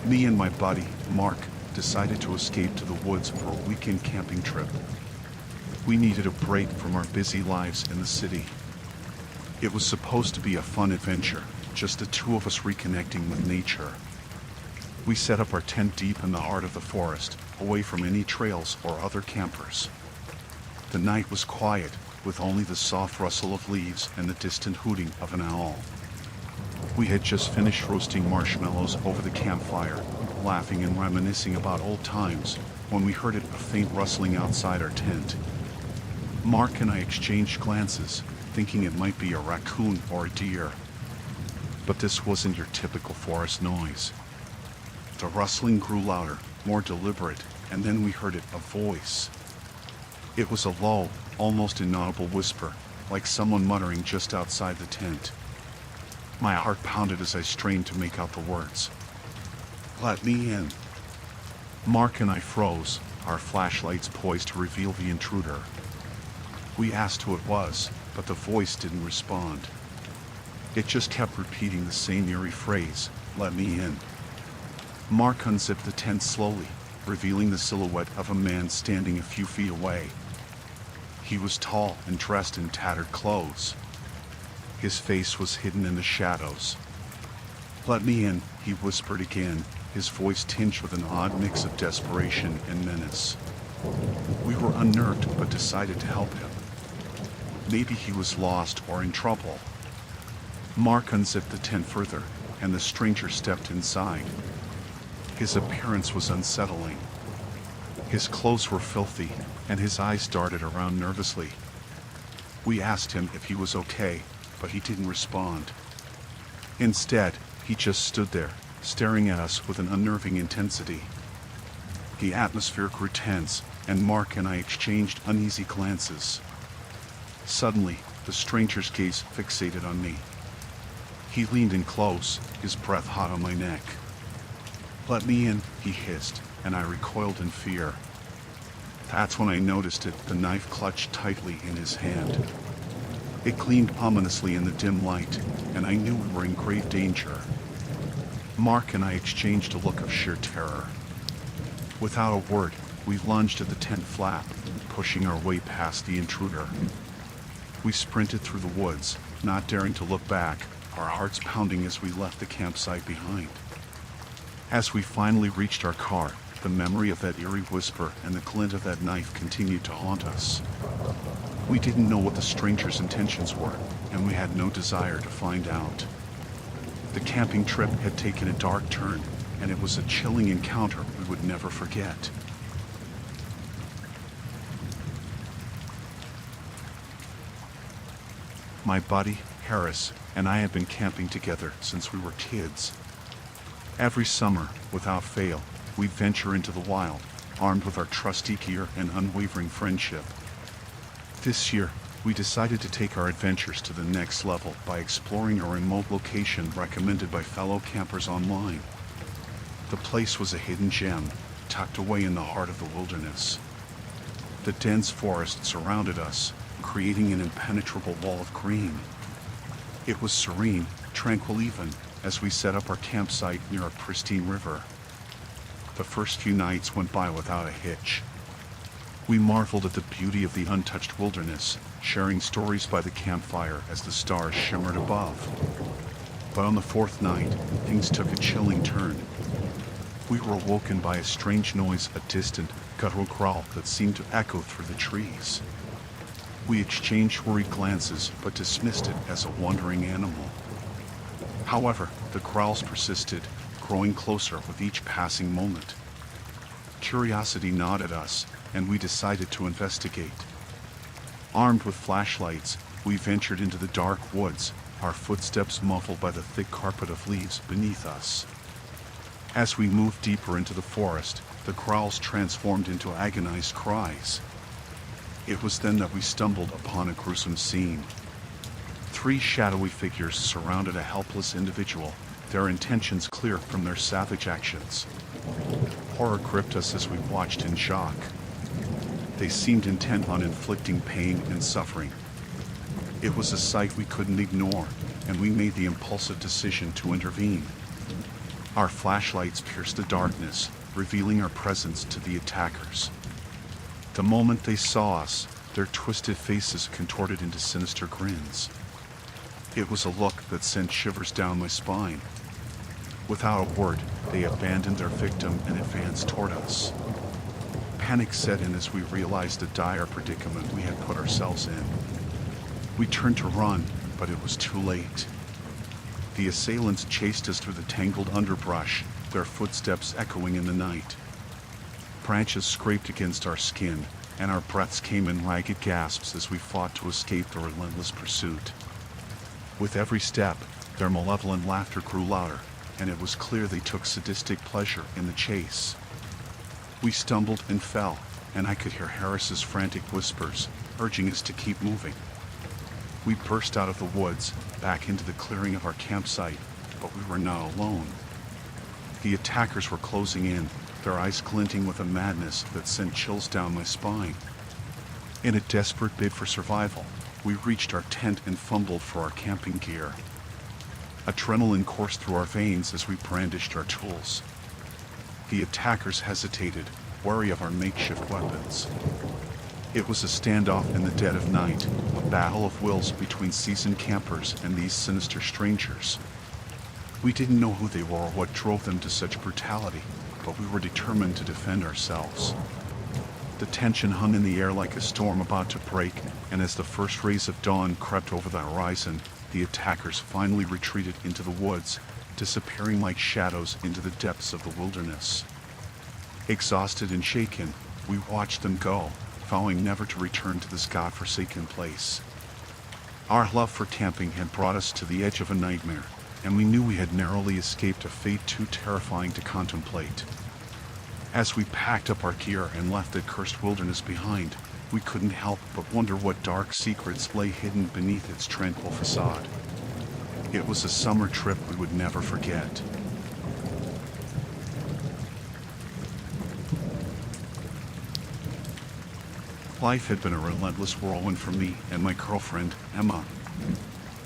Me and my buddy, Mark, decided to escape to the woods for a weekend camping trip. We needed a break from our busy lives in the city. It was supposed to be a fun adventure, just the two of us reconnecting with nature. We set up our tent deep in the heart of the forest, away from any trails or other campers. The night was quiet, with only the soft rustle of leaves and the distant hooting of an owl. We had just finished roasting marshmallows over the campfire, laughing and reminiscing about old times, when we heard a faint rustling outside our tent. Mark and I exchanged glances, thinking it might be a raccoon or a deer. But this wasn't your typical forest noise. The rustling grew louder, more deliberate, and then we heard a voice. It was a low, almost inaudible whisper, like someone muttering just outside the tent. My heart pounded as I strained to make out the words. "Let me in." Mark and I froze, our flashlights poised to reveal the intruder. We asked who it was, but the voice didn't respond. It just kept repeating the same eerie phrase, "Let me in." Mark unzipped the tent slowly, revealing the silhouette of a man standing a few feet away. He was tall and dressed in tattered clothes. His face was hidden in the shadows. "Let me in," he whispered again, his voice tinged with an odd mix of desperation and menace. We were unnerved but decided to help him. Maybe he was lost or in trouble. Mark unzipped the tent further, and the stranger stepped inside. His appearance was unsettling. His clothes were filthy, and his eyes darted around nervously. We asked him if he was okay, but he didn't respond. Instead, he just stood there, staring at us with an unnerving intensity. The atmosphere grew tense, and Mark and I exchanged uneasy glances. Suddenly, the stranger's gaze fixated on me. He leaned in close, his breath hot on my neck. "Let me in," he hissed, and I recoiled in fear. That's when I noticed the knife clutched tightly in his hand. It gleamed ominously in the dim light, and I knew we were in grave danger. Mark and I exchanged a look of sheer terror. Without a word, we lunged at the tent flap, pushing our way past the intruder. We sprinted through the woods, not daring to look back, our hearts pounding as we left the campsite behind. As we finally reached our car, the memory of that eerie whisper and the glint of that knife continued to haunt us. We didn't know what the stranger's intentions were, and we had no desire to find out. The camping trip had taken a dark turn, and it was a chilling encounter we would never forget. My buddy, Harris, and I had been camping together since we were kids. Every summer, without fail, we'd venture into the wild, armed with our trusty gear and unwavering friendship. This year, we decided to take our adventures to the next level by exploring a remote location recommended by fellow campers online. The place was a hidden gem, tucked away in the heart of the wilderness. The dense forest surrounded us, creating an impenetrable wall of green. It was serene, tranquil even, as we set up our campsite near a pristine river. The first few nights went by without a hitch. We marveled at the beauty of the untouched wilderness, sharing stories by the campfire as the stars shimmered above. But on the fourth night, things took a chilling turn. We were awoken by a strange noise, a distant, guttural growl that seemed to echo through the trees. We exchanged worried glances, but dismissed it as a wandering animal. However, the growls persisted, growing closer with each passing moment. Curiosity gnawed at us, and we decided to investigate. Armed with flashlights, we ventured into the dark woods, our footsteps muffled by the thick carpet of leaves beneath us. As we moved deeper into the forest, the growls transformed into agonized cries. It was then that we stumbled upon a gruesome scene. 3 shadowy figures surrounded a helpless individual, their intentions clear from their savage actions. Horror gripped us as we watched in shock. They seemed intent on inflicting pain and suffering. It was a sight we couldn't ignore, and we made the impulsive decision to intervene. Our flashlights pierced the darkness, revealing our presence to the attackers. The moment they saw us, their twisted faces contorted into sinister grins. It was a look that sent shivers down my spine. Without a word, they abandoned their victim and advanced toward us. Panic set in as we realized the dire predicament we had put ourselves in. We turned to run, but it was too late. The assailants chased us through the tangled underbrush, their footsteps echoing in the night. Branches scraped against our skin, and our breaths came in ragged gasps as we fought to escape the relentless pursuit. With every step, their malevolent laughter grew louder, and it was clear they took sadistic pleasure in the chase. We stumbled and fell, and I could hear Harris's frantic whispers, urging us to keep moving. We burst out of the woods, back into the clearing of our campsite, but we were not alone. The attackers were closing in, their eyes glinting with a madness that sent chills down my spine. In a desperate bid for survival, we reached our tent and fumbled for our camping gear. Adrenaline coursed through our veins as we brandished our tools. The attackers hesitated, wary of our makeshift weapons. It was a standoff in the dead of night, a battle of wills between seasoned campers and these sinister strangers. We didn't know who they were or what drove them to such brutality, but we were determined to defend ourselves. The tension hung in the air like a storm about to break, and as the first rays of dawn crept over the horizon, the attackers finally retreated into the woods, disappearing like shadows into the depths of the wilderness. Exhausted and shaken, we watched them go, vowing never to return to this godforsaken place. Our love for camping had brought us to the edge of a nightmare, and we knew we had narrowly escaped a fate too terrifying to contemplate. As we packed up our gear and left that cursed wilderness behind, we couldn't help but wonder what dark secrets lay hidden beneath its tranquil facade. It was a summer trip we would never forget. Life had been a relentless whirlwind for me and my girlfriend, Emma.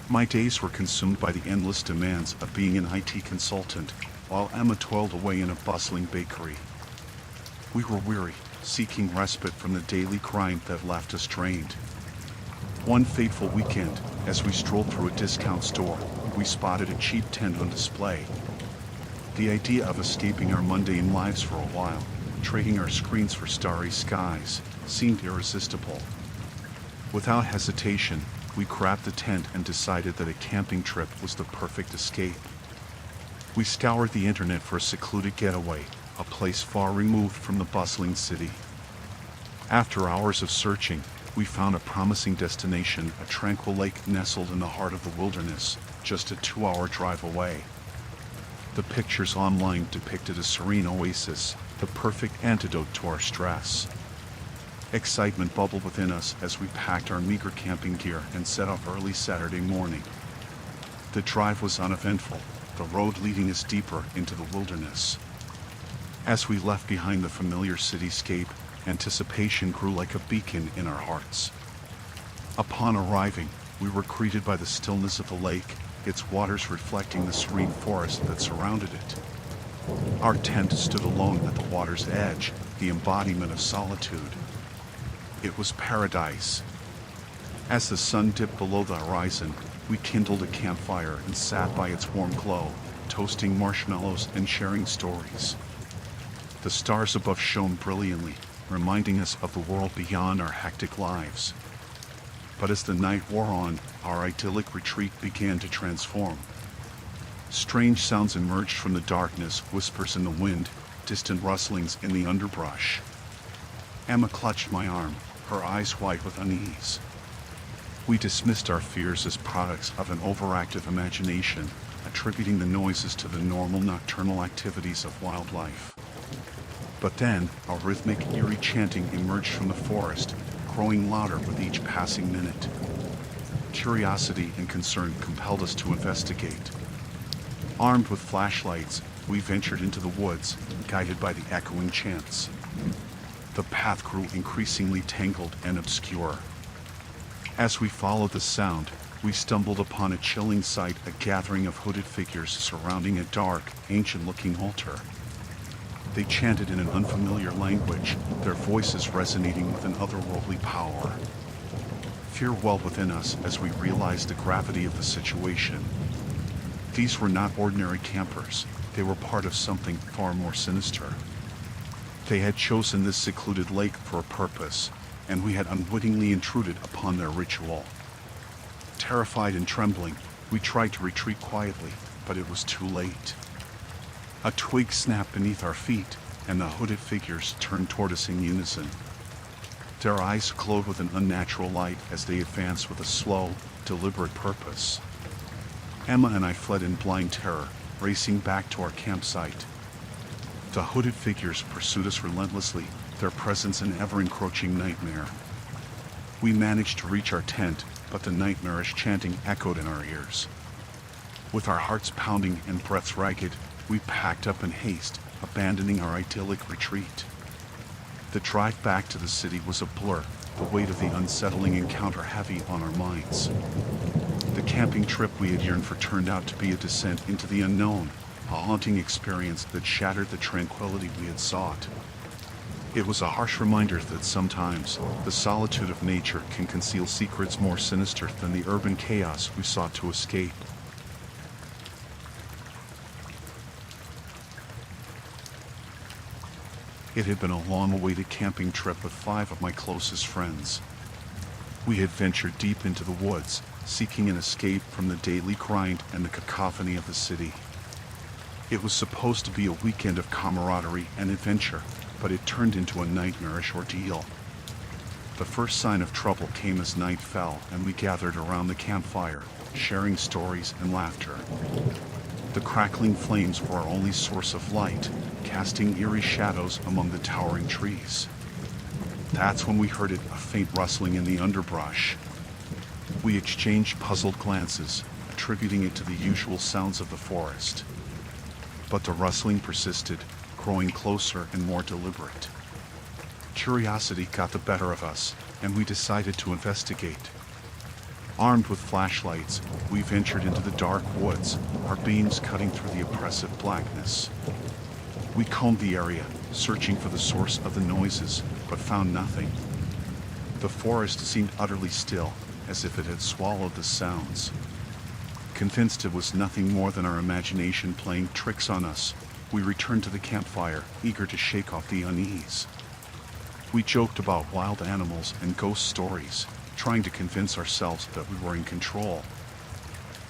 My days were consumed by the endless demands of being an IT consultant, while Emma toiled away in a bustling bakery. We were weary, seeking respite from the daily grind that left us drained. One fateful weekend, as we strolled through a discount store, we spotted a cheap tent on display. The idea of escaping our mundane lives for a while, trading our screens for starry skies, seemed irresistible. Without hesitation, we grabbed the tent and decided that a camping trip was the perfect escape. We scoured the internet for a secluded getaway, a place far removed from the bustling city. After hours of searching, we found a promising destination, a tranquil lake nestled in the heart of the wilderness, just a 2-hour drive away. The pictures online depicted a serene oasis, the perfect antidote to our stress. Excitement bubbled within us as we packed our meager camping gear and set off early Saturday morning. The drive was uneventful, the road leading us deeper into the wilderness. As we left behind the familiar cityscape, anticipation grew like a beacon in our hearts. Upon arriving, we were greeted by the stillness of the lake, its waters reflecting the serene forest that surrounded it. Our tent stood alone at the water's edge, the embodiment of solitude. It was paradise. As the sun dipped below the horizon, we kindled a campfire and sat by its warm glow, toasting marshmallows and sharing stories. The stars above shone brilliantly, reminding us of the world beyond our hectic lives. But as the night wore on, our idyllic retreat began to transform. Strange sounds emerged from the darkness, whispers in the wind, distant rustlings in the underbrush. Emma clutched my arm, her eyes wide with unease. We dismissed our fears as products of an overactive imagination, attributing the noises to the normal nocturnal activities of wildlife. But then, a rhythmic, eerie chanting emerged from the forest, growing louder with each passing minute. Curiosity and concern compelled us to investigate. Armed with flashlights, we ventured into the woods, guided by the echoing chants. The path grew increasingly tangled and obscure. As we followed the sound, we stumbled upon a chilling sight, a gathering of hooded figures surrounding a dark, ancient-looking altar. They chanted in an unfamiliar language, their voices resonating with an otherworldly power. Fear welled within us as we realized the gravity of the situation. These were not ordinary campers, they were part of something far more sinister. They had chosen this secluded lake for a purpose, and we had unwittingly intruded upon their ritual. Terrified and trembling, we tried to retreat quietly, but it was too late. A twig snapped beneath our feet, and the hooded figures turned toward us in unison. Their eyes glowed with an unnatural light as they advanced with a slow, deliberate purpose. Emma and I fled in blind terror, racing back to our campsite. The hooded figures pursued us relentlessly, their presence an ever-encroaching nightmare. We managed to reach our tent, but the nightmarish chanting echoed in our ears. With our hearts pounding and breaths ragged, we packed up in haste, abandoning our idyllic retreat. The drive back to the city was a blur, the weight of the unsettling encounter heavy on our minds. The camping trip we had yearned for turned out to be a descent into the unknown, a haunting experience that shattered the tranquility we had sought. It was a harsh reminder that sometimes the solitude of nature can conceal secrets more sinister than the urban chaos we sought to escape. It had been a long-awaited camping trip with 5 of my closest friends. We had ventured deep into the woods, seeking an escape from the daily grind and the cacophony of the city. It was supposed to be a weekend of camaraderie and adventure, but it turned into a nightmarish ordeal. The first sign of trouble came as night fell, and we gathered around the campfire, sharing stories and laughter. The crackling flames were our only source of light, casting eerie shadows among the towering trees. That's when we heard it, a faint rustling in the underbrush. We exchanged puzzled glances, attributing it to the usual sounds of the forest. But the rustling persisted, growing closer and more deliberate. Curiosity got the better of us, and we decided to investigate. Armed with flashlights, we ventured into the dark woods, our beams cutting through the oppressive blackness. We combed the area, searching for the source of the noises, but found nothing. The forest seemed utterly still, as if it had swallowed the sounds. Convinced it was nothing more than our imagination playing tricks on us, we returned to the campfire, eager to shake off the unease. We joked about wild animals and ghost stories, trying to convince ourselves that we were in control.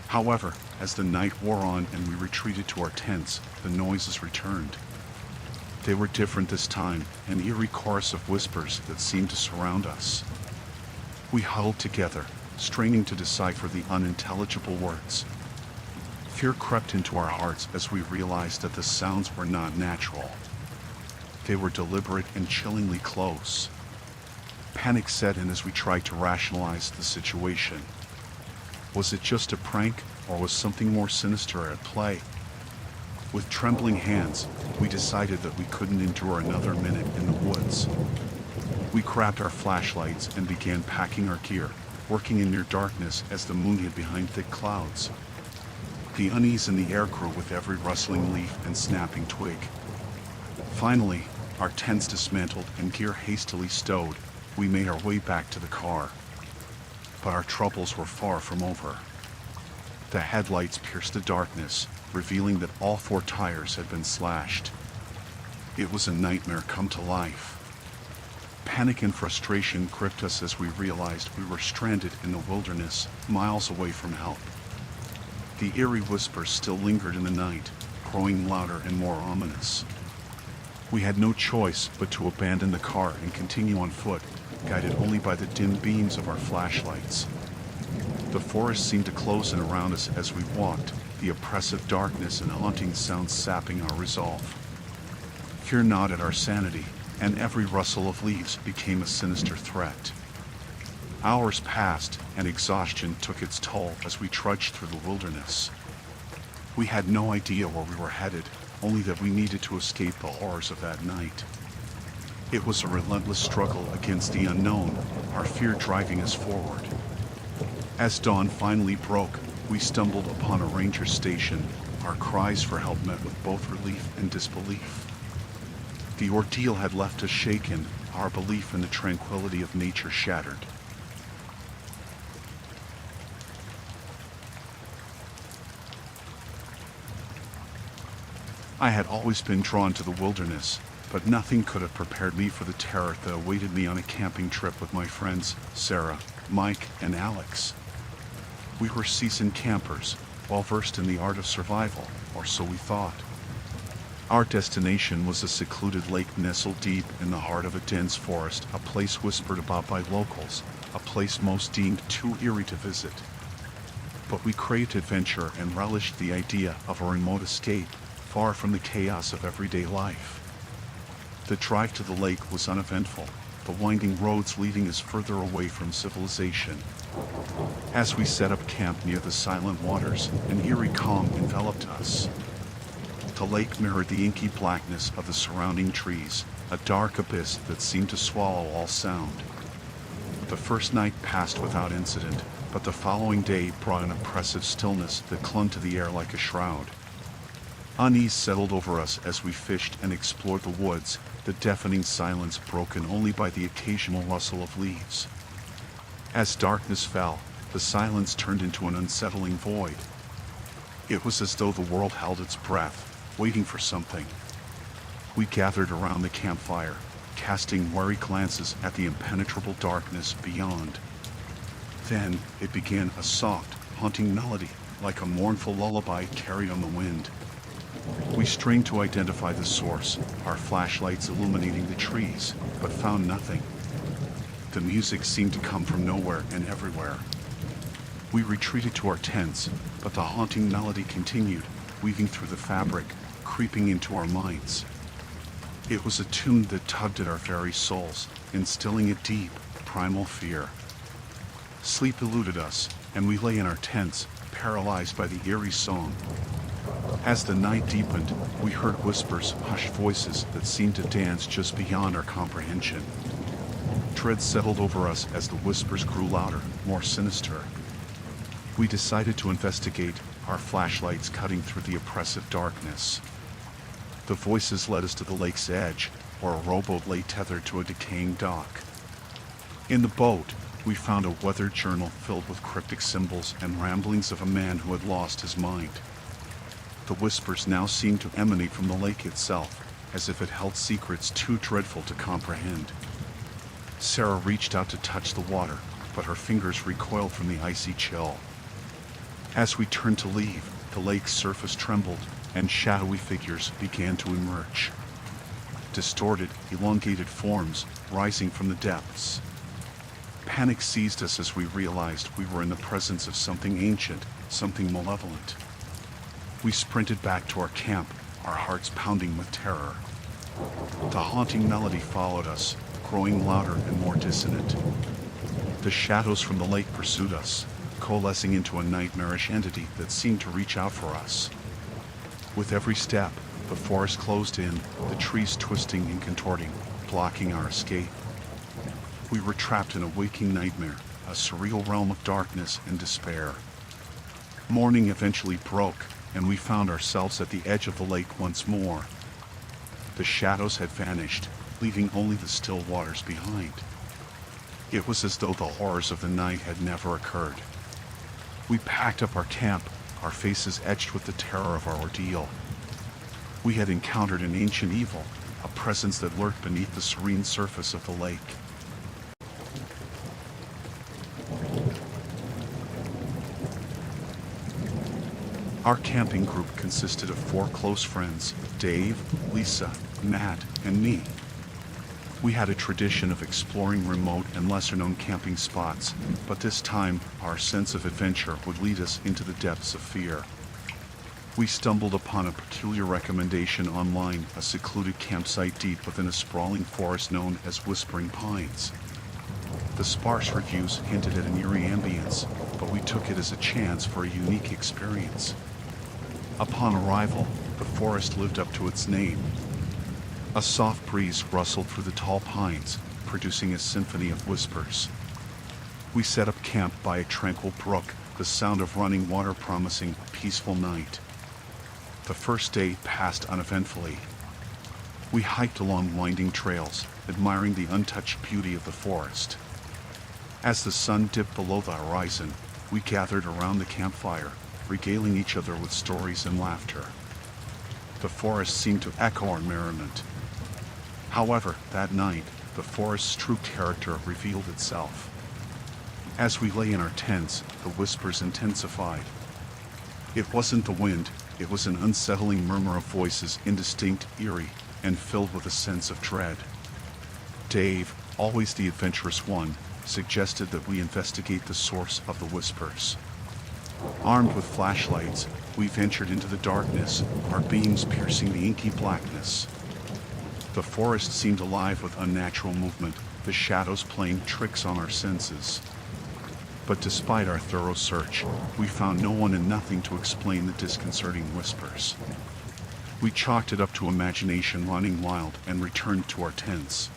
However, as the night wore on and we retreated to our tents, the noises returned. They were different this time, an eerie chorus of whispers that seemed to surround us. We huddled together, straining to decipher the unintelligible words. Fear crept into our hearts as we realized that the sounds were not natural. They were deliberate and chillingly close. Panic set in as we tried to rationalize the situation. Was it just a prank, or was something more sinister at play? With trembling hands, we decided that we couldn't endure another minute in the woods. We grabbed our flashlights and began packing our gear, working in near darkness as the moon hid behind thick clouds. The unease in the air grew with every rustling leaf and snapping twig. Finally, our tents dismantled and gear hastily stowed, we made our way back to the car. But our troubles were far from over. The headlights pierced the darkness, revealing that all 4 tires had been slashed. It was a nightmare come to life. Panic and frustration gripped us as we realized we were stranded in the wilderness, miles away from help. The eerie whispers still lingered in the night, growing louder and more ominous. We had no choice but to abandon the car and continue on foot, guided only by the dim beams of our flashlights. The forest seemed to close in around us as we walked, the oppressive darkness and haunting sounds sapping our resolve. Fear gnawed at our sanity, and every rustle of leaves became a sinister threat. Hours passed, and exhaustion took its toll as we trudged through the wilderness. We had no idea where we were headed, only that we needed to escape the horrors of that night. It was a relentless struggle against the unknown, our fear driving us forward. As dawn finally broke, we stumbled upon a ranger station, our cries for help met with both relief and disbelief. The ordeal had left us shaken, our belief in the tranquility of nature shattered. I had always been drawn to the wilderness, but nothing could have prepared me for the terror that awaited me on a camping trip with my friends, Sarah, Mike, and Alex. We were seasoned campers, well versed in the art of survival, or so we thought. Our destination was a secluded lake nestled deep in the heart of a dense forest, a place whispered about by locals, a place most deemed too eerie to visit. But we craved adventure and relished the idea of a remote escape, far from the chaos of everyday life. The drive to the lake was uneventful, the winding roads leading us further away from civilization. As we set up camp near the silent waters, an eerie calm enveloped us. The lake mirrored the inky blackness of the surrounding trees, a dark abyss that seemed to swallow all sound. The first night passed without incident, but the following day brought an oppressive stillness that clung to the air like a shroud. Unease settled over us as we fished and explored the woods, the deafening silence broken only by the occasional rustle of leaves. As darkness fell, the silence turned into an unsettling void. It was as though the world held its breath, waiting for something. We gathered around the campfire, casting wary glances at the impenetrable darkness beyond. Then it began, a soft, haunting melody, like a mournful lullaby carried on the wind. We strained to identify the source, our flashlights illuminating the trees, but found nothing. The music seemed to come from nowhere and everywhere. We retreated to our tents, but the haunting melody continued, weaving through the fabric, creeping into our minds. It was a tune that tugged at our very souls, instilling a deep, primal fear. Sleep eluded us, and we lay in our tents, paralyzed by the eerie song. As the night deepened, we heard whispers, hushed voices that seemed to dance just beyond our comprehension. Dread settled over us as the whispers grew louder, more sinister. We decided to investigate, our flashlights cutting through the oppressive darkness. The voices led us to the lake's edge, where a rowboat lay tethered to a decaying dock. In the boat, we found a weathered journal filled with cryptic symbols and ramblings of a man who had lost his mind. The whispers now seemed to emanate from the lake itself, as if it held secrets too dreadful to comprehend. Sarah reached out to touch the water, but her fingers recoiled from the icy chill. As we turned to leave, the lake's surface trembled, and shadowy figures began to emerge. Distorted, elongated forms rising from the depths. Panic seized us as we realized we were in the presence of something ancient, something malevolent. We sprinted back to our camp, our hearts pounding with terror. The haunting melody followed us, growing louder and more dissonant. The shadows from the lake pursued us, coalescing into a nightmarish entity that seemed to reach out for us. With every step, the forest closed in, the trees twisting and contorting, blocking our escape. We were trapped in a waking nightmare, a surreal realm of darkness and despair. Morning eventually broke, and we found ourselves at the edge of the lake once more. The shadows had vanished, leaving only the still waters behind. It was as though the horrors of the night had never occurred. We packed up our camp, our faces etched with the terror of our ordeal. We had encountered an ancient evil, a presence that lurked beneath the serene surface of the lake. Our camping group consisted of 4 close friends, Dave, Lisa, Matt, and me. We had a tradition of exploring remote and lesser-known camping spots, but this time, our sense of adventure would lead us into the depths of fear. We stumbled upon a peculiar recommendation online, a secluded campsite deep within a sprawling forest known as Whispering Pines. The sparse reviews hinted at an eerie ambience, but we took it as a chance for a unique experience. Upon arrival, the forest lived up to its name. A soft breeze rustled through the tall pines, producing a symphony of whispers. We set up camp by a tranquil brook, the sound of running water promising a peaceful night. The first day passed uneventfully. We hiked along winding trails, admiring the untouched beauty of the forest. As the sun dipped below the horizon, we gathered around the campfire, regaling each other with stories and laughter. The forest seemed to echo our merriment. However, that night, the forest's true character revealed itself. As we lay in our tents, the whispers intensified. It wasn't the wind, it was an unsettling murmur of voices, indistinct, eerie, and filled with a sense of dread. Dave, always the adventurous one, suggested that we investigate the source of the whispers. Armed with flashlights, we ventured into the darkness, our beams piercing the inky blackness. The forest seemed alive with unnatural movement, the shadows playing tricks on our senses. But despite our thorough search, we found no one and nothing to explain the disconcerting whispers. We chalked it up to imagination running wild and returned to our tents.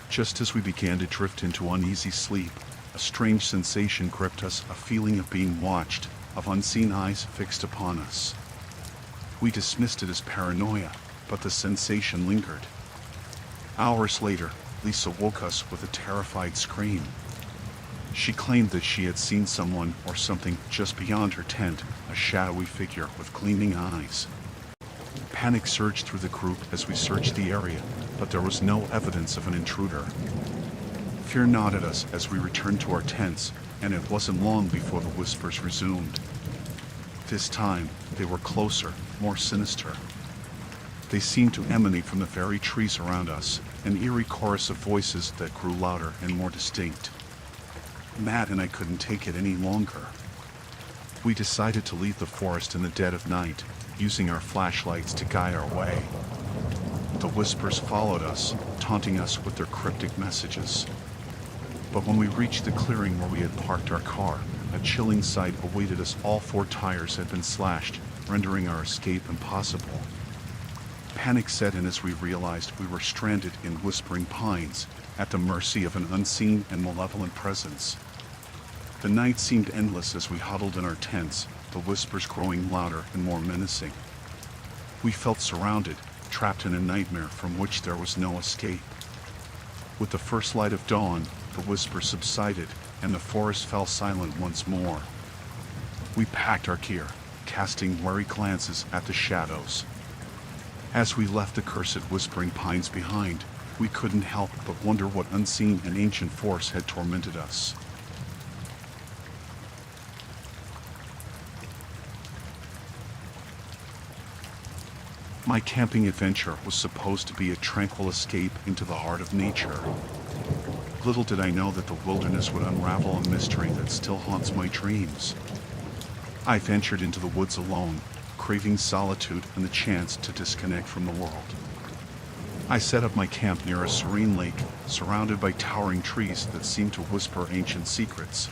Just as we began to drift into uneasy sleep, a strange sensation gripped us, a feeling of being watched, of unseen eyes fixed upon us. We dismissed it as paranoia, but the sensation lingered. Hours later, Lisa woke us with a terrified scream. She claimed that she had seen someone or something just beyond her tent, a shadowy figure with gleaming eyes. Panic surged through the group as we searched the area, but there was no evidence of an intruder. Fear gnawed us as we returned to our tents, and it wasn't long before the whispers resumed. This time, they were closer, more sinister. They seemed to emanate from the very trees around us, an eerie chorus of voices that grew louder and more distinct. Matt and I couldn't take it any longer. We decided to leave the forest in the dead of night, using our flashlights to guide our way. The whispers followed us, taunting us with their cryptic messages. But when we reached the clearing where we had parked our car, a chilling sight awaited us. All 4 tires had been slashed, rendering our escape impossible. Panic set in as we realized we were stranded in whispering pines, at the mercy of an unseen and malevolent presence. The night seemed endless as we huddled in our tents, the whispers growing louder and more menacing. We felt surrounded, trapped in a nightmare from which there was no escape. With the first light of dawn, the whispers subsided, and the forest fell silent once more. We packed our gear, casting wary glances at the shadows. As we left the cursed whispering pines behind, we couldn't help but wonder what unseen and ancient force had tormented us. My camping adventure was supposed to be a tranquil escape into the heart of nature. Little did I know that the wilderness would unravel a mystery that still haunts my dreams. I ventured into the woods alone, craving solitude and the chance to disconnect from the world. I set up my camp near a serene lake, surrounded by towering trees that seemed to whisper ancient secrets.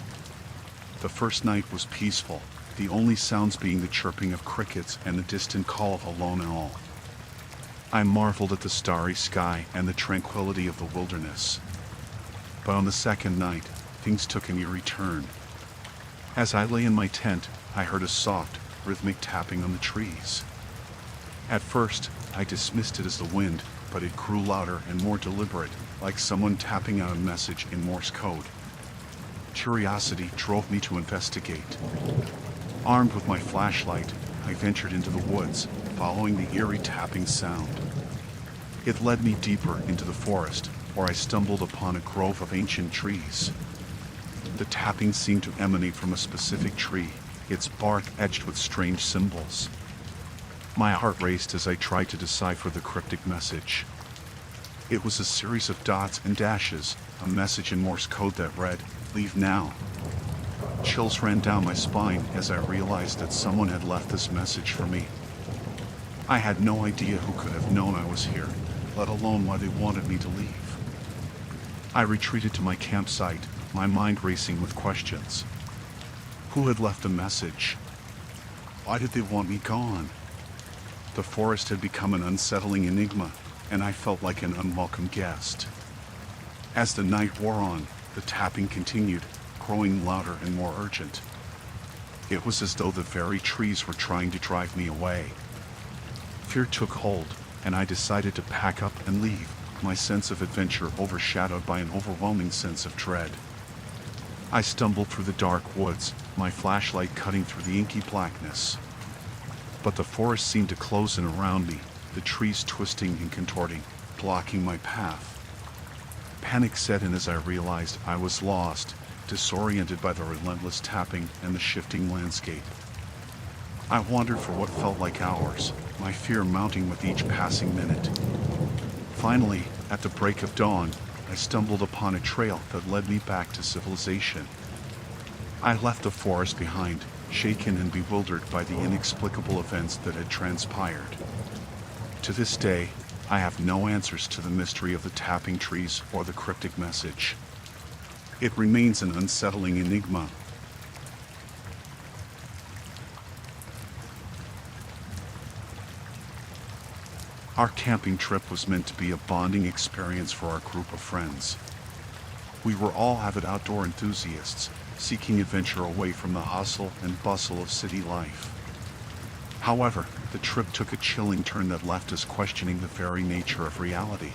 The first night was peaceful, the only sounds being the chirping of crickets and the distant call of a lone owl. I marveled at the starry sky and the tranquility of the wilderness. But on the second night, things took an eerie turn. As I lay in my tent, I heard a soft, rhythmic tapping on the trees. At first, I dismissed it as the wind, but it grew louder and more deliberate, like someone tapping out a message in Morse code. Curiosity drove me to investigate. Armed with my flashlight, I ventured into the woods, following the eerie tapping sound. It led me deeper into the forest, where I stumbled upon a grove of ancient trees. The tapping seemed to emanate from a specific tree, its bark etched with strange symbols. My heart raced as I tried to decipher the cryptic message. It was a series of dots and dashes, a message in Morse code that read, "Leave now." Chills ran down my spine as I realized that someone had left this message for me. I had no idea who could have known I was here, let alone why they wanted me to leave. I retreated to my campsite, my mind racing with questions. Who had left a message? Why did they want me gone? The forest had become an unsettling enigma, and I felt like an unwelcome guest. As the night wore on, the tapping continued, growing louder and more urgent. It was as though the very trees were trying to drive me away. Fear took hold, and I decided to pack up and leave, my sense of adventure overshadowed by an overwhelming sense of dread. I stumbled through the dark woods, my flashlight cutting through the inky blackness. But the forest seemed to close in around me, the trees twisting and contorting, blocking my path. Panic set in as I realized I was lost, disoriented by the relentless tapping and the shifting landscape. I wandered for what felt like hours, my fear mounting with each passing minute. Finally, at the break of dawn, I stumbled upon a trail that led me back to civilization. I left the forest behind, shaken and bewildered by the inexplicable events that had transpired. To this day, I have no answers to the mystery of the tapping trees or the cryptic message. It remains an unsettling enigma. Our camping trip was meant to be a bonding experience for our group of friends. We were all avid outdoor enthusiasts, seeking adventure away from the hustle and bustle of city life. However, the trip took a chilling turn that left us questioning the very nature of reality.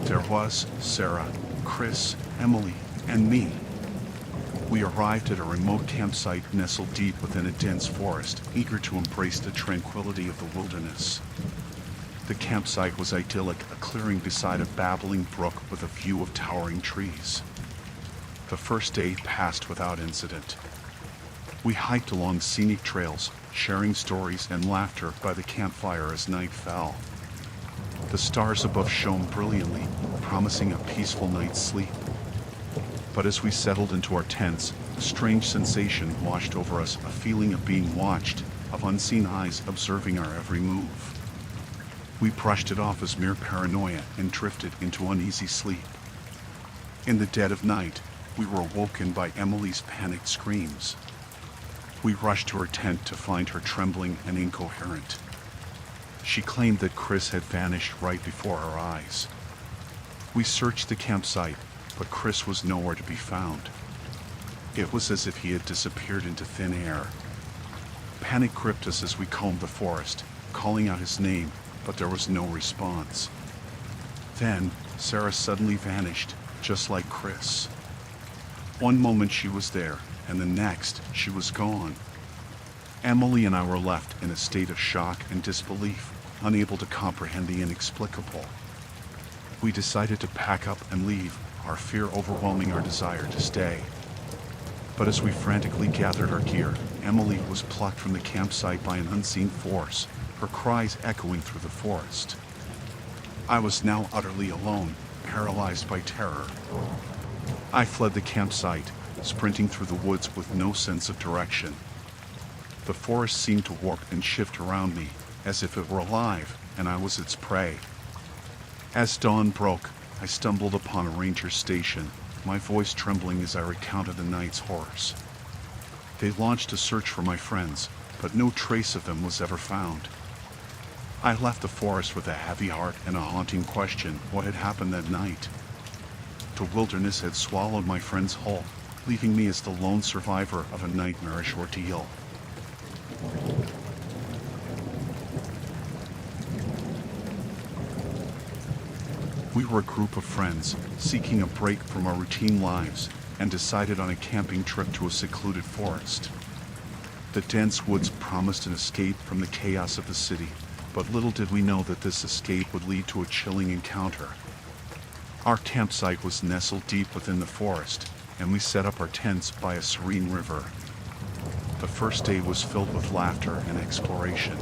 There was Sarah, Chris, Emily, and me. We arrived at a remote campsite nestled deep within a dense forest, eager to embrace the tranquility of the wilderness. The campsite was idyllic, a clearing beside a babbling brook with a view of towering trees. The first day passed without incident. We hiked along scenic trails, sharing stories and laughter by the campfire as night fell. The stars above shone brilliantly, promising a peaceful night's sleep. But as we settled into our tents, a strange sensation washed over us, a feeling of being watched, of unseen eyes observing our every move. We brushed it off as mere paranoia and drifted into uneasy sleep. In the dead of night, we were awoken by Emily's panicked screams. We rushed to her tent to find her trembling and incoherent. She claimed that Chris had vanished right before our eyes. We searched the campsite, but Chris was nowhere to be found. It was as if he had disappeared into thin air. Panic gripped us as we combed the forest, calling out his name, but there was no response. Then, Sarah suddenly vanished, just like Chris. One moment she was there, and the next, she was gone. Emily and I were left in a state of shock and disbelief, unable to comprehend the inexplicable. We decided to pack up and leave, our fear overwhelming our desire to stay. But as we frantically gathered our gear, Emily was plucked from the campsite by an unseen force, her cries echoing through the forest. I was now utterly alone, paralyzed by terror. I fled the campsite, sprinting through the woods with no sense of direction. The forest seemed to warp and shift around me, as if it were alive, and I was its prey. As dawn broke, I stumbled upon a ranger station, my voice trembling as I recounted the night's horrors. They launched a search for my friends, but no trace of them was ever found. I left the forest with a heavy heart and a haunting question: what had happened that night? The wilderness had swallowed my friends whole, leaving me as the lone survivor of a nightmarish ordeal. We were a group of friends, seeking a break from our routine lives, and decided on a camping trip to a secluded forest. The dense woods promised an escape from the chaos of the city, but little did we know that this escape would lead to a chilling encounter. Our campsite was nestled deep within the forest, and we set up our tents by a serene river. The first day was filled with laughter and exploration.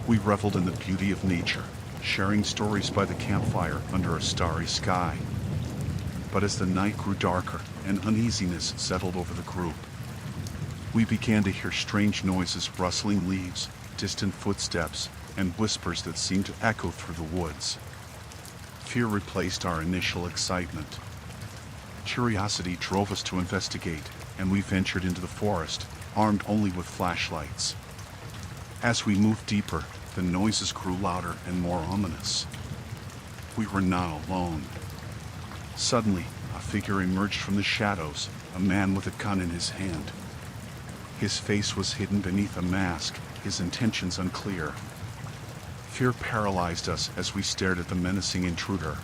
We reveled in the beauty of nature, sharing stories by the campfire under a starry sky. But as the night grew darker and uneasiness settled over the group, we began to hear strange noises, rustling leaves, distant footsteps, and whispers that seemed to echo through the woods. Fear replaced our initial excitement. Curiosity drove us to investigate, and we ventured into the forest, armed only with flashlights. As we moved deeper, the noises grew louder and more ominous. We were not alone. Suddenly, a figure emerged from the shadows, a man with a gun in his hand. His face was hidden beneath a mask, his intentions unclear. Fear paralyzed us as we stared at the menacing intruder.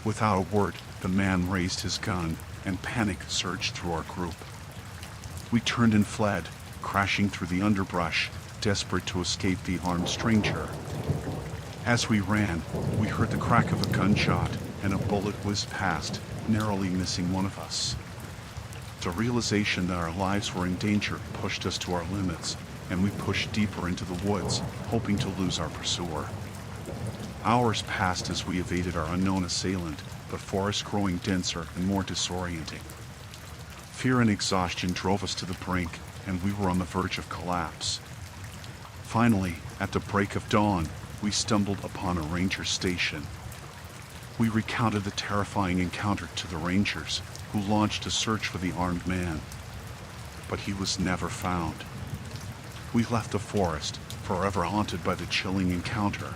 Without a word, the man raised his gun, and panic surged through our group. We turned and fled, crashing through the underbrush, desperate to escape the armed stranger. As we ran, we heard the crack of a gunshot, and a bullet whizzed past, narrowly missing one of us. The realization that our lives were in danger pushed us to our limits, and we pushed deeper into the woods, hoping to lose our pursuer. Hours passed as we evaded our unknown assailant, the forest growing denser and more disorienting. Fear and exhaustion drove us to the brink, and we were on the verge of collapse. Finally, at the break of dawn, we stumbled upon a ranger station. We recounted the terrifying encounter to the rangers, who launched a search for the armed man. But he was never found. We left the forest, forever haunted by the chilling encounter.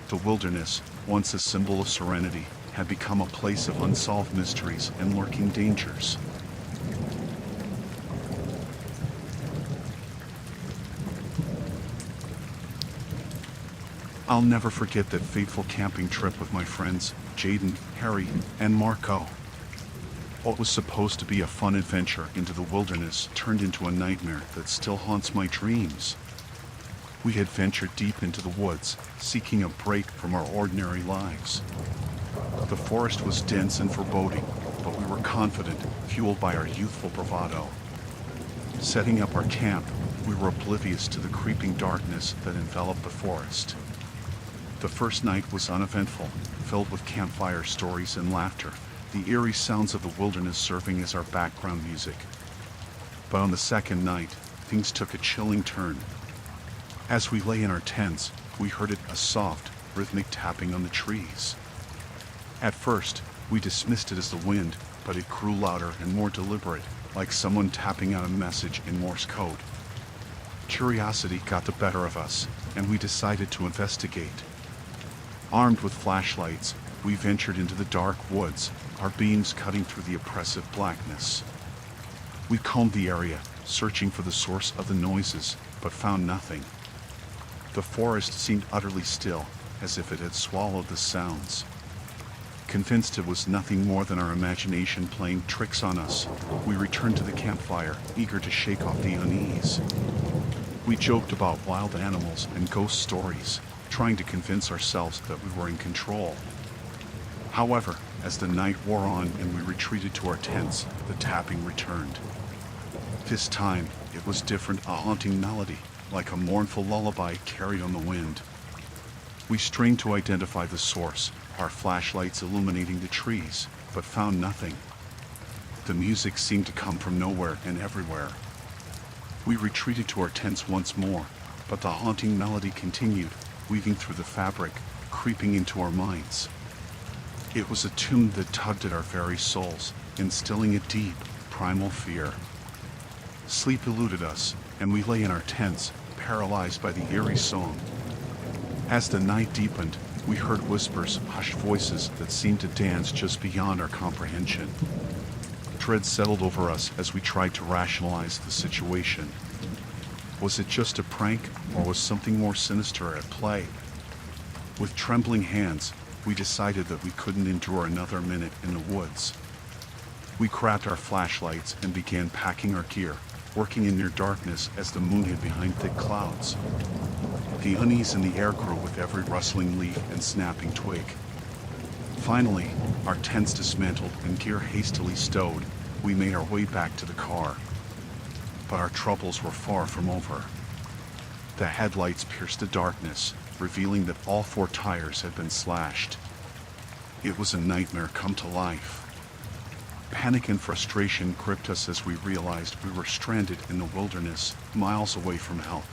The wilderness, once a symbol of serenity, had become a place of unsolved mysteries and lurking dangers. I'll never forget that fateful camping trip with my friends, Jaden, Harry, and Marco. What was supposed to be a fun adventure into the wilderness turned into a nightmare that still haunts my dreams. We had ventured deep into the woods, seeking a break from our ordinary lives. The forest was dense and foreboding, but we were confident, fueled by our youthful bravado. Setting up our camp, we were oblivious to the creeping darkness that enveloped the forest. The first night was uneventful, filled with campfire stories and laughter, the eerie sounds of the wilderness serving as our background music. But on the second night, things took a chilling turn. As we lay in our tents, we heard a soft, rhythmic tapping on the trees. At first, we dismissed it as the wind, but it grew louder and more deliberate, like someone tapping out a message in Morse code. Curiosity got the better of us, and we decided to investigate. Armed with flashlights, we ventured into the dark woods, our beams cutting through the oppressive blackness. We combed the area, searching for the source of the noises, but found nothing. The forest seemed utterly still, as if it had swallowed the sounds. Convinced it was nothing more than our imagination playing tricks on us, we returned to the campfire, eager to shake off the unease. We joked about wild animals and ghost stories, trying to convince ourselves that we were in control. However, as the night wore on and we retreated to our tents, the tapping returned. This time, it was different, a haunting melody, like a mournful lullaby carried on the wind. We strained to identify the source, our flashlights illuminating the trees, but found nothing. The music seemed to come from nowhere and everywhere. We retreated to our tents once more, but the haunting melody continued, weaving through the fabric, creeping into our minds. It was a tune that tugged at our very souls, instilling a deep, primal fear. Sleep eluded us, and we lay in our tents, paralyzed by the eerie song. As the night deepened, we heard whispers, hushed voices that seemed to dance just beyond our comprehension. Dread settled over us as we tried to rationalize the situation. Was it just a prank, or was something more sinister at play? With trembling hands, we decided that we couldn't endure another minute in the woods. We grabbed our flashlights and began packing our gear, working in near darkness as the moon hid behind thick clouds. The unease in the air grew with every rustling leaf and snapping twig. Finally, our tents dismantled and gear hastily stowed, we made our way back to the car. But our troubles were far from over. The headlights pierced the darkness, revealing that all 4 tires had been slashed. It was a nightmare come to life. Panic and frustration gripped us as we realized we were stranded in the wilderness, miles away from help.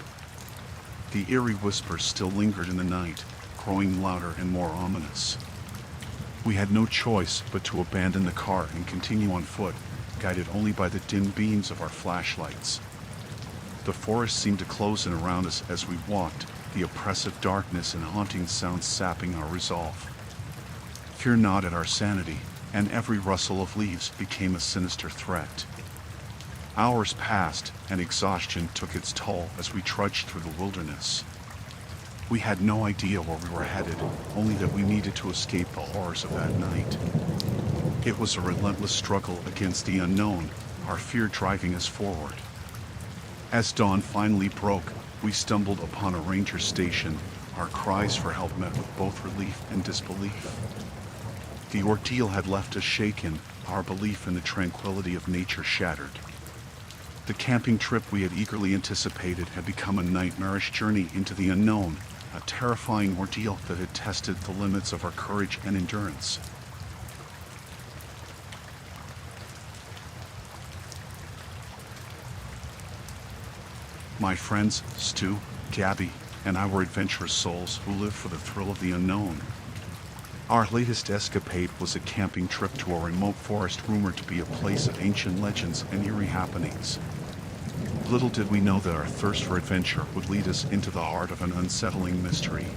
The eerie whispers still lingered in the night, growing louder and more ominous. We had no choice but to abandon the car and continue on foot, guided only by the dim beams of our flashlights. The forest seemed to close in around us as we walked, the oppressive darkness and haunting sounds sapping our resolve. Fear gnawed at our sanity, and every rustle of leaves became a sinister threat. Hours passed, and exhaustion took its toll as we trudged through the wilderness. We had no idea where we were headed, only that we needed to escape the horrors of that night. It was a relentless struggle against the unknown, our fear driving us forward. As dawn finally broke, we stumbled upon a ranger station, our cries for help met with both relief and disbelief. The ordeal had left us shaken, our belief in the tranquility of nature shattered. The camping trip we had eagerly anticipated had become a nightmarish journey into the unknown, a terrifying ordeal that had tested the limits of our courage and endurance. My friends, Stu, Gabby, and I were adventurous souls who lived for the thrill of the unknown. Our latest escapade was a camping trip to a remote forest rumored to be a place of ancient legends and eerie happenings. Little did we know that our thirst for adventure would lead us into the heart of an unsettling mystery.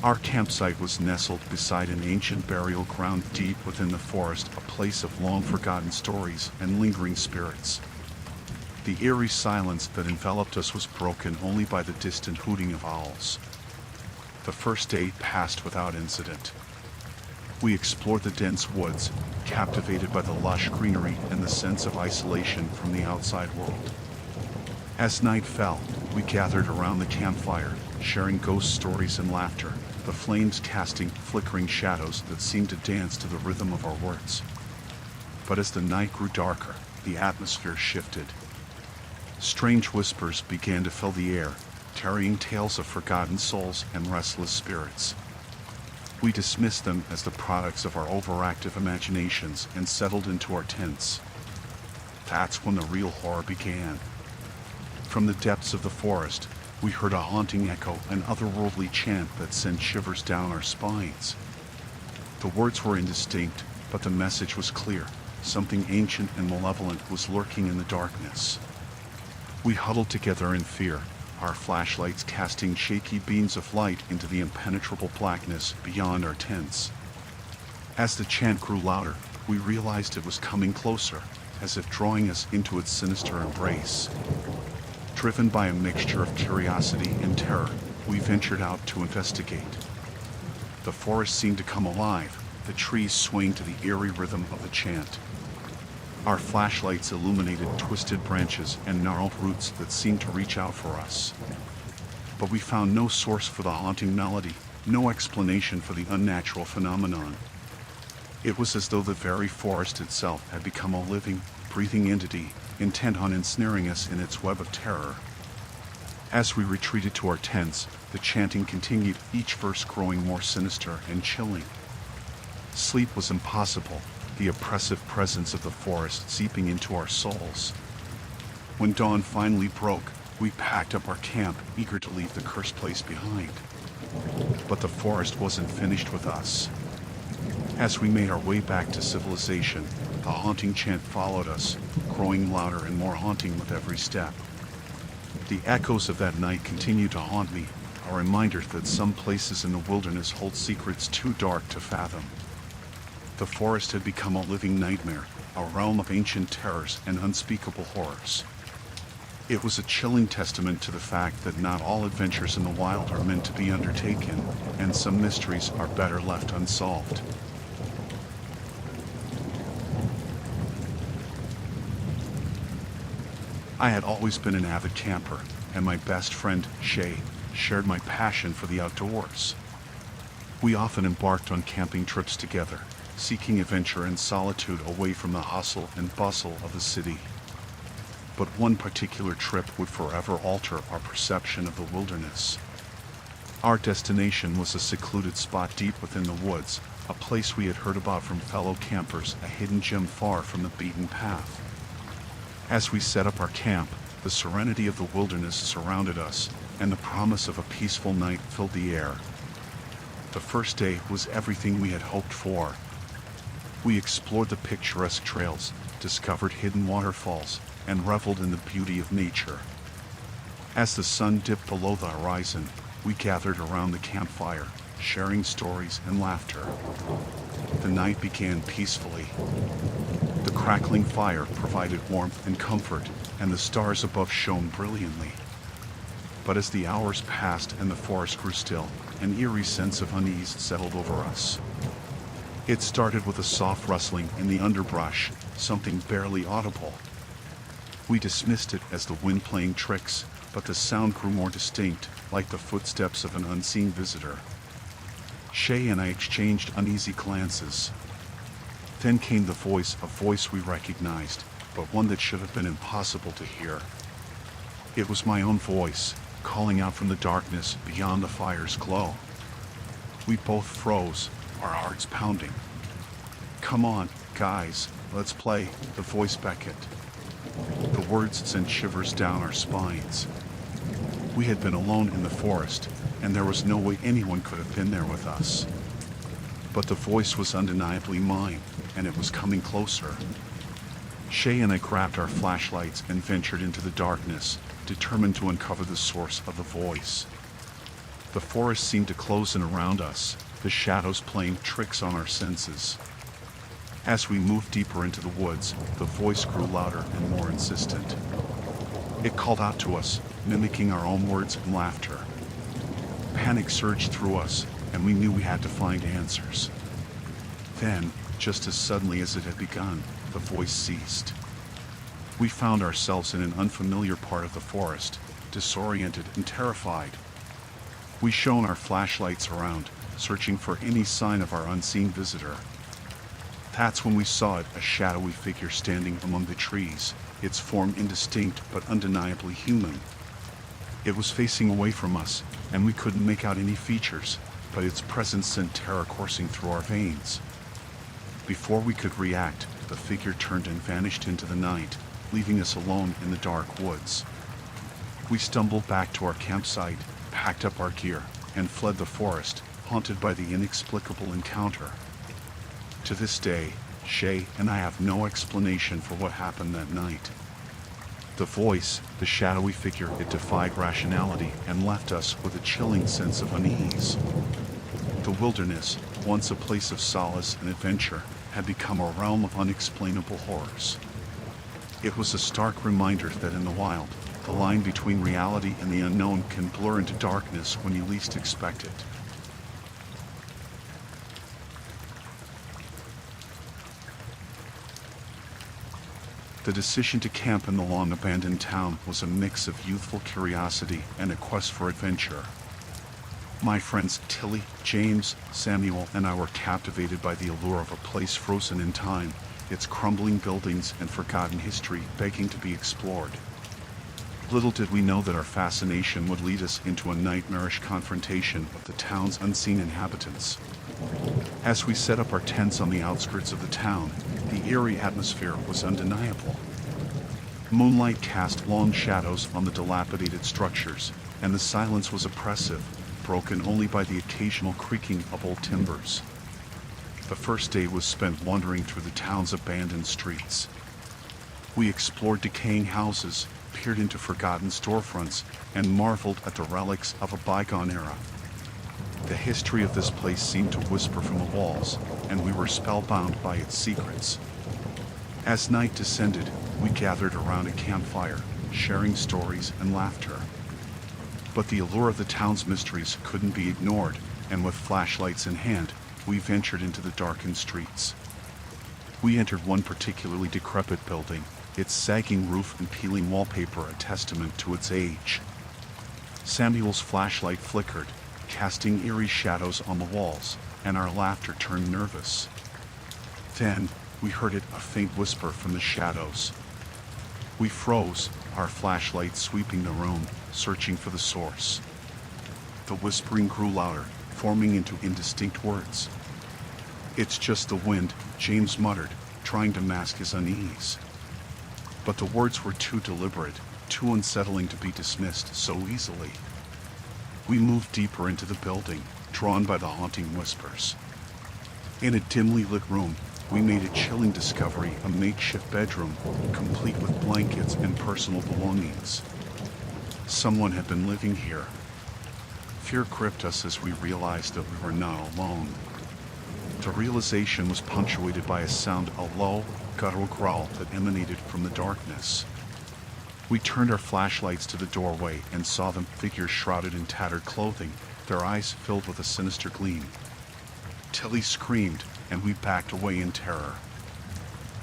Our campsite was nestled beside an ancient burial ground deep within the forest, a place of long-forgotten stories and lingering spirits. The eerie silence that enveloped us was broken only by the distant hooting of owls. The first day passed without incident. We explored the dense woods, captivated by the lush greenery and the sense of isolation from the outside world. As night fell, we gathered around the campfire, sharing ghost stories and laughter, the flames casting flickering shadows that seemed to dance to the rhythm of our words. But as the night grew darker, the atmosphere shifted. Strange whispers began to fill the air, carrying tales of forgotten souls and restless spirits. We dismissed them as the products of our overactive imaginations and settled into our tents. That's when the real horror began. From the depths of the forest, we heard a haunting echo, an otherworldly chant that sent shivers down our spines. The words were indistinct, but the message was clear. Something ancient and malevolent was lurking in the darkness. We huddled together in fear, our flashlights casting shaky beams of light into the impenetrable blackness beyond our tents. As the chant grew louder, we realized it was coming closer, as if drawing us into its sinister embrace. Driven by a mixture of curiosity and terror, we ventured out to investigate. The forest seemed to come alive, the trees swaying to the eerie rhythm of the chant. Our flashlights illuminated twisted branches and gnarled roots that seemed to reach out for us. But we found no source for the haunting melody, no explanation for the unnatural phenomenon. It was as though the very forest itself had become a living, breathing entity, intent on ensnaring us in its web of terror. As we retreated to our tents, the chanting continued, each verse growing more sinister and chilling. Sleep was impossible, the oppressive presence of the forest seeping into our souls. When dawn finally broke, we packed up our camp, eager to leave the cursed place behind. But the forest wasn't finished with us. As we made our way back to civilization, the haunting chant followed us, growing louder and more haunting with every step. The echoes of that night continue to haunt me, a reminder that some places in the wilderness hold secrets too dark to fathom. The forest had become a living nightmare, a realm of ancient terrors and unspeakable horrors. It was a chilling testament to the fact that not all adventures in the wild are meant to be undertaken, and some mysteries are better left unsolved. I had always been an avid camper, and my best friend, Shay, shared my passion for the outdoors. We often embarked on camping trips together, seeking adventure and solitude away from the hustle and bustle of the city. But one particular trip would forever alter our perception of the wilderness. Our destination was a secluded spot deep within the woods, a place we had heard about from fellow campers, a hidden gem far from the beaten path. As we set up our camp, the serenity of the wilderness surrounded us, and the promise of a peaceful night filled the air. The first day was everything we had hoped for. We explored the picturesque trails, discovered hidden waterfalls, and reveled in the beauty of nature. As the sun dipped below the horizon, we gathered around the campfire, sharing stories and laughter. The night began peacefully. The crackling fire provided warmth and comfort, and the stars above shone brilliantly. But as the hours passed and the forest grew still, an eerie sense of unease settled over us. It started with a soft rustling in the underbrush, something barely audible. We dismissed it as the wind playing tricks, but the sound grew more distinct, like the footsteps of an unseen visitor. Shay and I exchanged uneasy glances. Then came the voice, a voice we recognized, but one that should have been impossible to hear. It was my own voice, calling out from the darkness beyond the fire's glow. We both froze, our hearts pounding. "Come on, guys, let's play," the voice beckoned. The words sent shivers down our spines. We had been alone in the forest, and there was no way anyone could have been there with us. But the voice was undeniably mine, and it was coming closer. Shay and I grabbed our flashlights and ventured into the darkness, determined to uncover the source of the voice. The forest seemed to close in around us, the shadows playing tricks on our senses. As we moved deeper into the woods, the voice grew louder and more insistent. It called out to us, mimicking our own words and laughter. Panic surged through us, and we knew we had to find answers. Then, just as suddenly as it had begun, the voice ceased. We found ourselves in an unfamiliar part of the forest, disoriented and terrified. We shone our flashlights around, searching for any sign of our unseen visitor. That's when we saw it, a shadowy figure standing among the trees, its form indistinct but undeniably human. It was facing away from us, and we couldn't make out any features, but its presence sent terror coursing through our veins. Before we could react, the figure turned and vanished into the night, leaving us alone in the dark woods. We stumbled back to our campsite, packed up our gear, and fled the forest, haunted by the inexplicable encounter. To this day, Shay and I have no explanation for what happened that night. The voice, the shadowy figure, it defied rationality and left us with a chilling sense of unease. The wilderness, once a place of solace and adventure, had become a realm of unexplainable horrors. It was a stark reminder that in the wild, the line between reality and the unknown can blur into darkness when you least expect it. The decision to camp in the long-abandoned town was a mix of youthful curiosity and a quest for adventure. My friends Tilly, James, Samuel, and I were captivated by the allure of a place frozen in time, its crumbling buildings and forgotten history begging to be explored. Little did we know that our fascination would lead us into a nightmarish confrontation with the town's unseen inhabitants. As we set up our tents on the outskirts of the town, the eerie atmosphere was undeniable. Moonlight cast long shadows on the dilapidated structures, and the silence was oppressive, broken only by the occasional creaking of old timbers. The first day was spent wandering through the town's abandoned streets. We explored decaying houses, peered into forgotten storefronts, and marveled at the relics of a bygone era. The history of this place seemed to whisper from the walls, and we were spellbound by its secrets. As night descended, we gathered around a campfire, sharing stories and laughter. But the allure of the town's mysteries couldn't be ignored, and with flashlights in hand, we ventured into the darkened streets. We entered one particularly decrepit building, its sagging roof and peeling wallpaper a testament to its age. Samuel's flashlight flickered, casting eerie shadows on the walls, and our laughter turned nervous. Then, we heard it, a faint whisper from the shadows. We froze, our flashlights sweeping the room, searching for the source. The whispering grew louder, forming into indistinct words. "It's just the wind," James muttered, trying to mask his unease. But the words were too deliberate, too unsettling to be dismissed so easily. We moved deeper into the building, drawn by the haunting whispers. In a dimly lit room, we made a chilling discovery, a makeshift bedroom, complete with blankets and personal belongings. Someone had been living here. Fear gripped us as we realized that we were not alone. The realization was punctuated by a low, guttural growl that emanated from the darkness. We turned our flashlights to the doorway and saw them, figures shrouded in tattered clothing, their eyes filled with a sinister gleam. Tilly screamed, and we backed away in terror.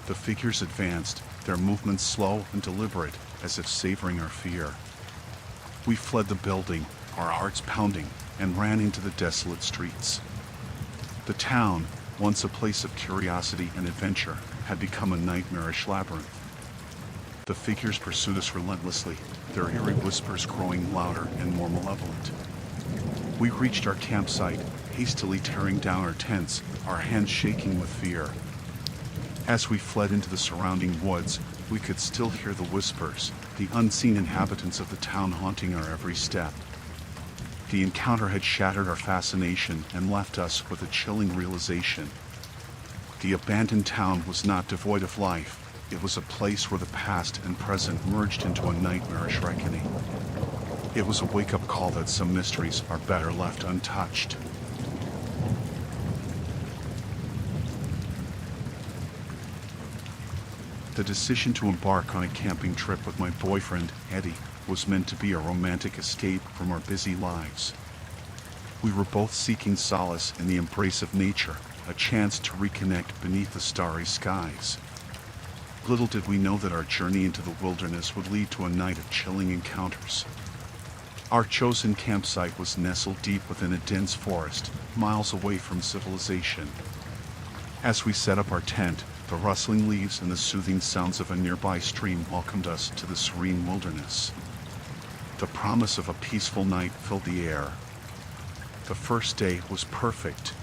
The figures advanced, their movements slow and deliberate, as if savoring our fear. We fled the building, our hearts pounding, and ran into the desolate streets. The town, once a place of curiosity and adventure, had become a nightmarish labyrinth. The figures pursued us relentlessly, their eerie whispers growing louder and more malevolent. We reached our campsite, hastily tearing down our tents, our hands shaking with fear. As we fled into the surrounding woods, we could still hear the whispers, the unseen inhabitants of the town haunting our every step. The encounter had shattered our fascination and left us with a chilling realization. The abandoned town was not devoid of life. It was a place where the past and present merged into a nightmarish reckoning. It was a wake-up call that some mysteries are better left untouched. The decision to embark on a camping trip with my boyfriend, Eddie, was meant to be a romantic escape from our busy lives. We were both seeking solace in the embrace of nature, a chance to reconnect beneath the starry skies. Little did we know that our journey into the wilderness would lead to a night of chilling encounters. Our chosen campsite was nestled deep within a dense forest, miles away from civilization. As we set up our tent, the rustling leaves and the soothing sounds of a nearby stream welcomed us to the serene wilderness. The promise of a peaceful night filled the air. The first day was perfect.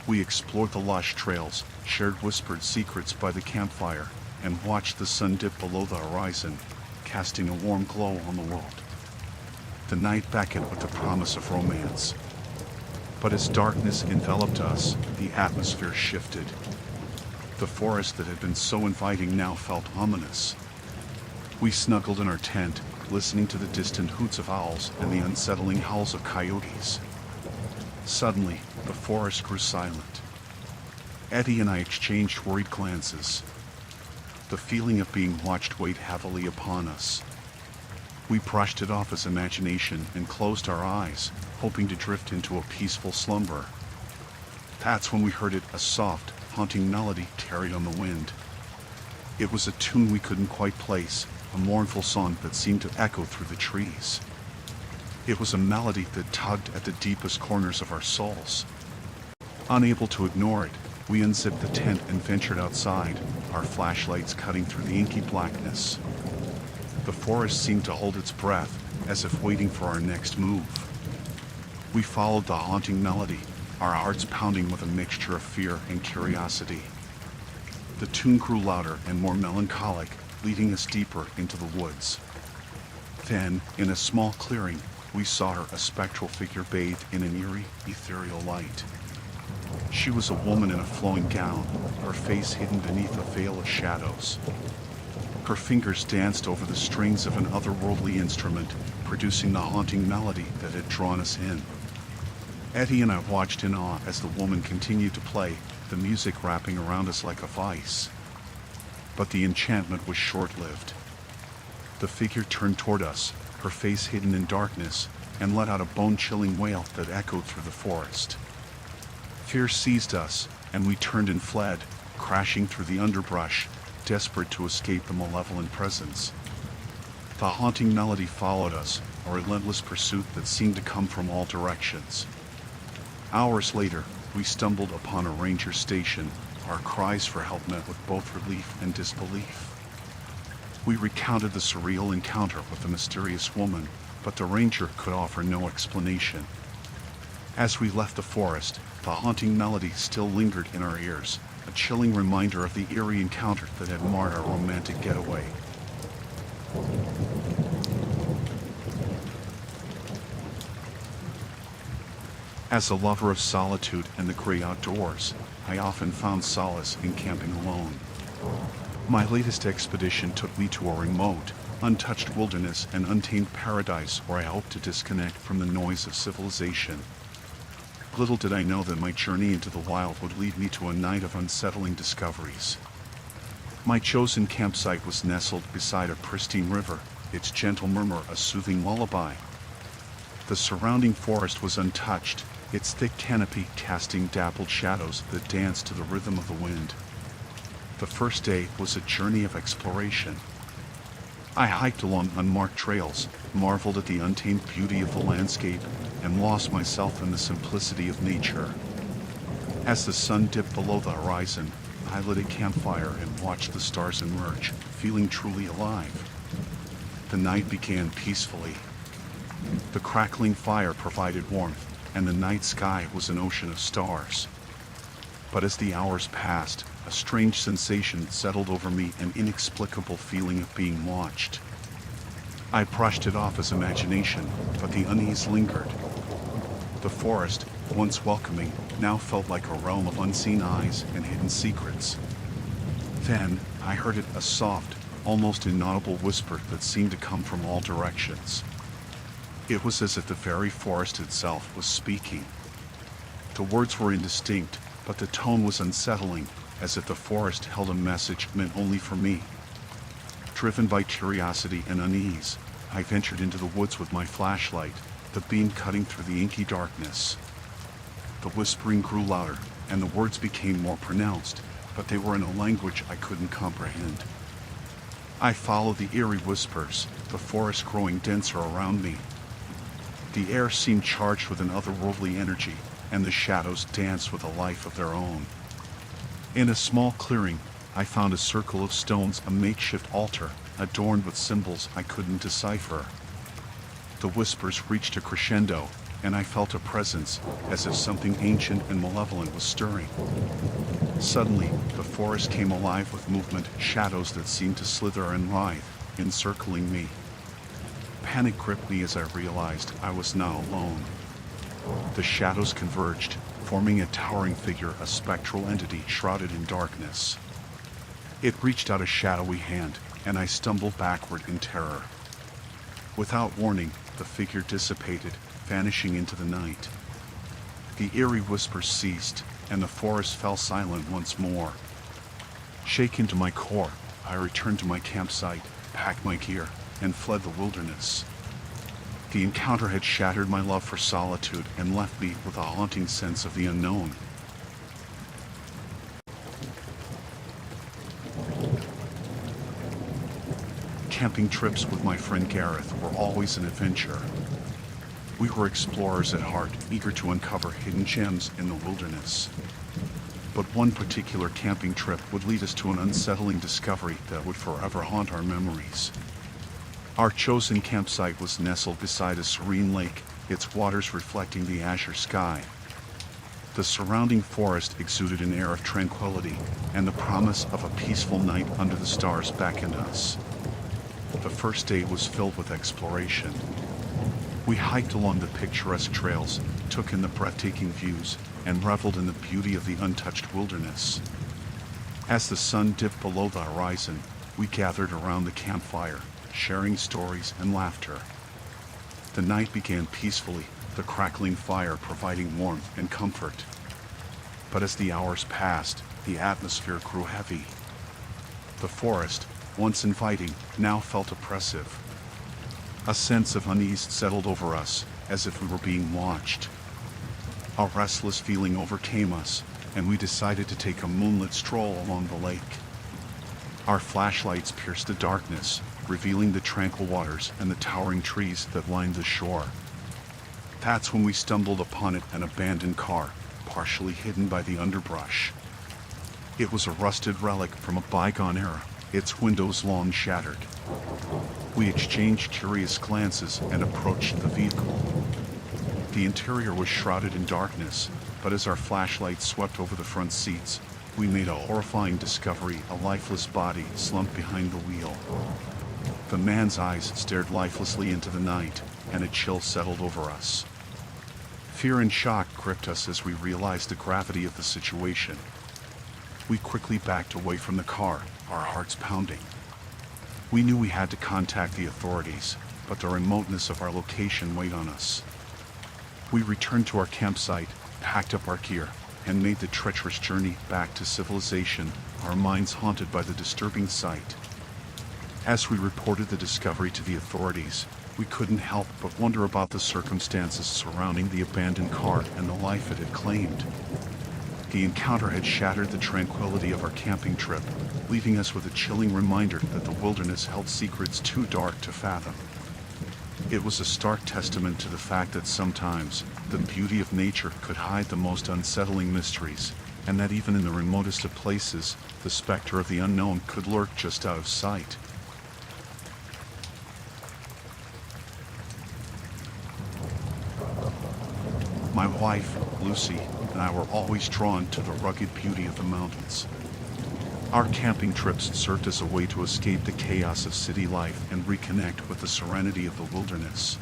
We explored the lush trails, shared whispered secrets by the campfire, and watched the sun dip below the horizon, casting a warm glow on the world. The night beckoned with the promise of romance. But as darkness enveloped us, the atmosphere shifted. The forest that had been so inviting now felt ominous. We snuggled in our tent, listening to the distant hoots of owls and the unsettling howls of coyotes. Suddenly, the forest grew silent. Eddie and I exchanged worried glances. The feeling of being watched weighed heavily upon us. We brushed it off as imagination and closed our eyes, hoping to drift into a peaceful slumber. That's when we heard it, a soft, haunting melody carried on the wind. It was a tune we couldn't quite place, a mournful song that seemed to echo through the trees. It was a melody that tugged at the deepest corners of our souls. Unable to ignore it, we unzipped the tent and ventured outside, our flashlights cutting through the inky blackness. The forest seemed to hold its breath, as if waiting for our next move. We followed the haunting melody, our hearts pounding with a mixture of fear and curiosity. The tune grew louder and more melancholic, leading us deeper into the woods. Then, in a small clearing, we saw her, a spectral figure bathed in an eerie, ethereal light. She was a woman in a flowing gown, her face hidden beneath a veil of shadows. Her fingers danced over the strings of an otherworldly instrument, producing the haunting melody that had drawn us in. Eddie and I watched in awe as the woman continued to play, the music wrapping around us like a vice. But the enchantment was short-lived. The figure turned toward us, her face hidden in darkness, and let out a bone-chilling wail that echoed through the forest. Fear seized us, and we turned and fled, crashing through the underbrush, desperate to escape the malevolent presence. The haunting melody followed us, a relentless pursuit that seemed to come from all directions. Hours later, we stumbled upon a ranger station, our cries for help met with both relief and disbelief. We recounted the surreal encounter with the mysterious woman, but the ranger could offer no explanation. As we left the forest, the haunting melody still lingered in our ears, a chilling reminder of the eerie encounter that had marred our romantic getaway. As a lover of solitude and the gray outdoors, I often found solace in camping alone. My latest expedition took me to a remote, untouched wilderness and untamed paradise where I hoped to disconnect from the noise of civilization. Little did I know that my journey into the wild would lead me to a night of unsettling discoveries. My chosen campsite was nestled beside a pristine river, its gentle murmur a soothing lullaby. The surrounding forest was untouched, its thick canopy casting dappled shadows that danced to the rhythm of the wind. The first day was a journey of exploration. I hiked along unmarked trails, marveled at the untamed beauty of the landscape, and lost myself in the simplicity of nature. As the sun dipped below the horizon, I lit a campfire and watched the stars emerge, feeling truly alive. The night began peacefully. The crackling fire provided warmth, and the night sky was an ocean of stars. But as the hours passed, a strange sensation settled over me, an inexplicable feeling of being watched. I brushed it off as imagination, but the unease lingered. The forest, once welcoming, now felt like a realm of unseen eyes and hidden secrets. Then, I heard it, a soft, almost inaudible whisper that seemed to come from all directions. It was as if the very forest itself was speaking. The words were indistinct, but the tone was unsettling, as if the forest held a message meant only for me. Driven by curiosity and unease, I ventured into the woods with my flashlight, the beam cutting through the inky darkness. The whispering grew louder, and the words became more pronounced, but they were in a language I couldn't comprehend. I followed the eerie whispers, the forest growing denser around me. The air seemed charged with an otherworldly energy, and the shadows danced with a life of their own. In a small clearing, I found a circle of stones, a makeshift altar, adorned with symbols I couldn't decipher. The whispers reached a crescendo, and I felt a presence, as if something ancient and malevolent was stirring. Suddenly, the forest came alive with movement, shadows that seemed to slither and writhe, encircling me. Panic gripped me as I realized I was not alone. The shadows converged, forming a towering figure, a spectral entity shrouded in darkness. It reached out a shadowy hand, and I stumbled backward in terror. Without warning, the figure dissipated, vanishing into the night. The eerie whispers ceased, and the forest fell silent once more. Shaken to my core, I returned to my campsite, packed my gear, and fled the wilderness. The encounter had shattered my love for solitude and left me with a haunting sense of the unknown. Camping trips with my friend Gareth were always an adventure. We were explorers at heart, eager to uncover hidden gems in the wilderness. But one particular camping trip would lead us to an unsettling discovery that would forever haunt our memories. Our chosen campsite was nestled beside a serene lake, its waters reflecting the azure sky. The surrounding forest exuded an air of tranquility, and the promise of a peaceful night under the stars beckoned us. The first day was filled with exploration. We hiked along the picturesque trails, took in the breathtaking views, and reveled in the beauty of the untouched wilderness. As the sun dipped below the horizon, we gathered around the campfire, sharing stories and laughter. The night began peacefully, the crackling fire providing warmth and comfort. But as the hours passed, the atmosphere grew heavy. The forest, once inviting, now felt oppressive. A sense of unease settled over us, as if we were being watched. A restless feeling overcame us, and we decided to take a moonlit stroll along the lake. Our flashlights pierced the darkness, revealing the tranquil waters and the towering trees that lined the shore. That's when we stumbled upon an abandoned car, partially hidden by the underbrush. It was a rusted relic from a bygone era, its windows long shattered. We exchanged curious glances and approached the vehicle. The interior was shrouded in darkness, but as our flashlights swept over the front seats, we made a horrifying discovery: a lifeless body slumped behind the wheel. The man's eyes stared lifelessly into the night, and a chill settled over us. Fear and shock gripped us as we realized the gravity of the situation. We quickly backed away from the car, our hearts pounding. We knew we had to contact the authorities, but the remoteness of our location weighed on us. We returned to our campsite, packed up our gear, and made the treacherous journey back to civilization, our minds haunted by the disturbing sight. As we reported the discovery to the authorities, we couldn't help but wonder about the circumstances surrounding the abandoned car and the life it had claimed. The encounter had shattered the tranquility of our camping trip, leaving us with a chilling reminder that the wilderness held secrets too dark to fathom. It was a stark testament to the fact that sometimes the beauty of nature could hide the most unsettling mysteries, and that even in the remotest of places, the specter of the unknown could lurk just out of sight. My wife, Lucy, and I were always drawn to the rugged beauty of the mountains. Our camping trips served as a way to escape the chaos of city life and reconnect with the serenity of the wilderness.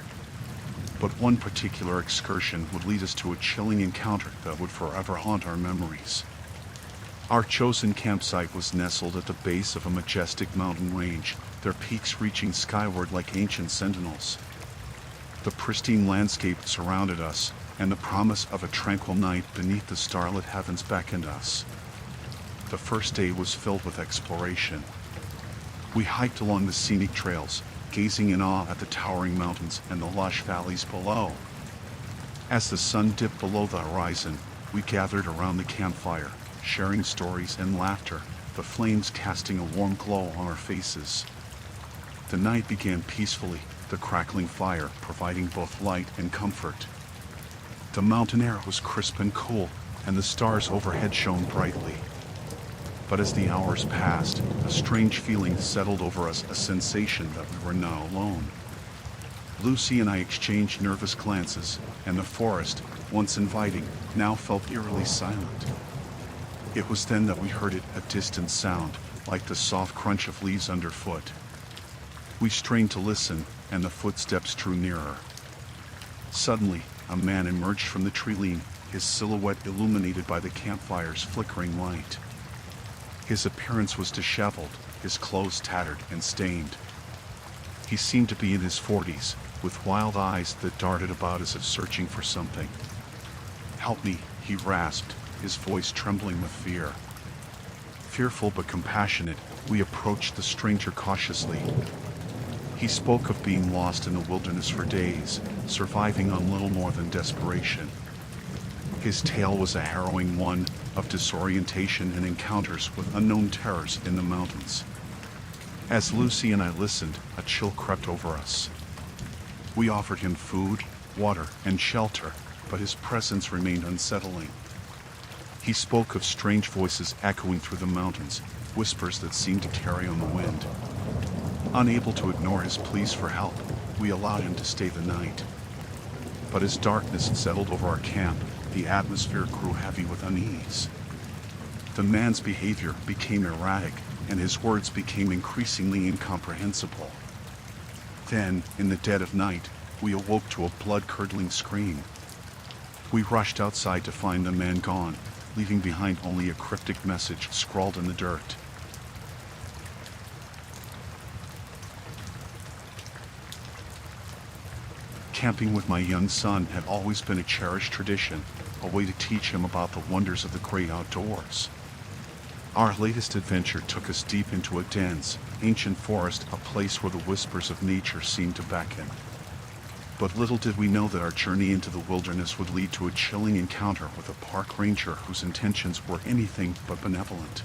But one particular excursion would lead us to a chilling encounter that would forever haunt our memories. Our chosen campsite was nestled at the base of a majestic mountain range, their peaks reaching skyward like ancient sentinels. The pristine landscape surrounded us, and the promise of a tranquil night beneath the starlit heavens beckoned us. The first day was filled with exploration. We hiked along the scenic trails, gazing in awe at the towering mountains and the lush valleys below. As the sun dipped below the horizon, we gathered around the campfire, sharing stories and laughter, the flames casting a warm glow on our faces. The night began peacefully, the crackling fire providing both light and comfort. The mountain air was crisp and cool, and the stars overhead shone brightly. But as the hours passed, a strange feeling settled over us, a sensation that we were not alone. Lucy and I exchanged nervous glances, and the forest, once inviting, now felt eerily silent. It was then that we heard it, a distant sound, like the soft crunch of leaves underfoot. We strained to listen, and the footsteps drew nearer. Suddenly, a man emerged from the tree-line, his silhouette illuminated by the campfire's flickering light. His appearance was disheveled, his clothes tattered and stained. He seemed to be in his 40s, with wild eyes that darted about as if searching for something. "Help me," he rasped, his voice trembling with fear. Fearful but compassionate, we approached the stranger cautiously. He spoke of being lost in the wilderness for days, surviving on little more than desperation. His tale was a harrowing one, of disorientation and encounters with unknown terrors in the mountains. As Lucy and I listened, a chill crept over us. We offered him food, water, and shelter, but his presence remained unsettling. He spoke of strange voices echoing through the mountains, whispers that seemed to carry on the wind. Unable to ignore his pleas for help, we allowed him to stay the night. But as darkness settled over our camp, the atmosphere grew heavy with unease. The man's behavior became erratic, and his words became increasingly incomprehensible. Then, in the dead of night, we awoke to a blood-curdling scream. We rushed outside to find the man gone, leaving behind only a cryptic message scrawled in the dirt. Camping with my young son had always been a cherished tradition, a way to teach him about the wonders of the great outdoors. Our latest adventure took us deep into a dense, ancient forest, a place where the whispers of nature seemed to beckon. But little did we know that our journey into the wilderness would lead to a chilling encounter with a park ranger whose intentions were anything but benevolent.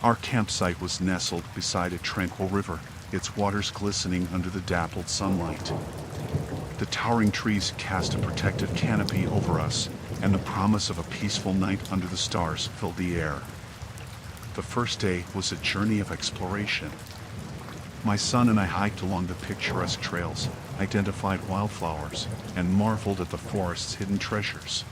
Our campsite was nestled beside a tranquil river, its waters glistening under the dappled sunlight. The towering trees cast a protective canopy over us, and the promise of a peaceful night under the stars filled the air. The first day was a journey of exploration. My son and I hiked along the picturesque trails, identified wildflowers, and marveled at the forest's hidden treasures.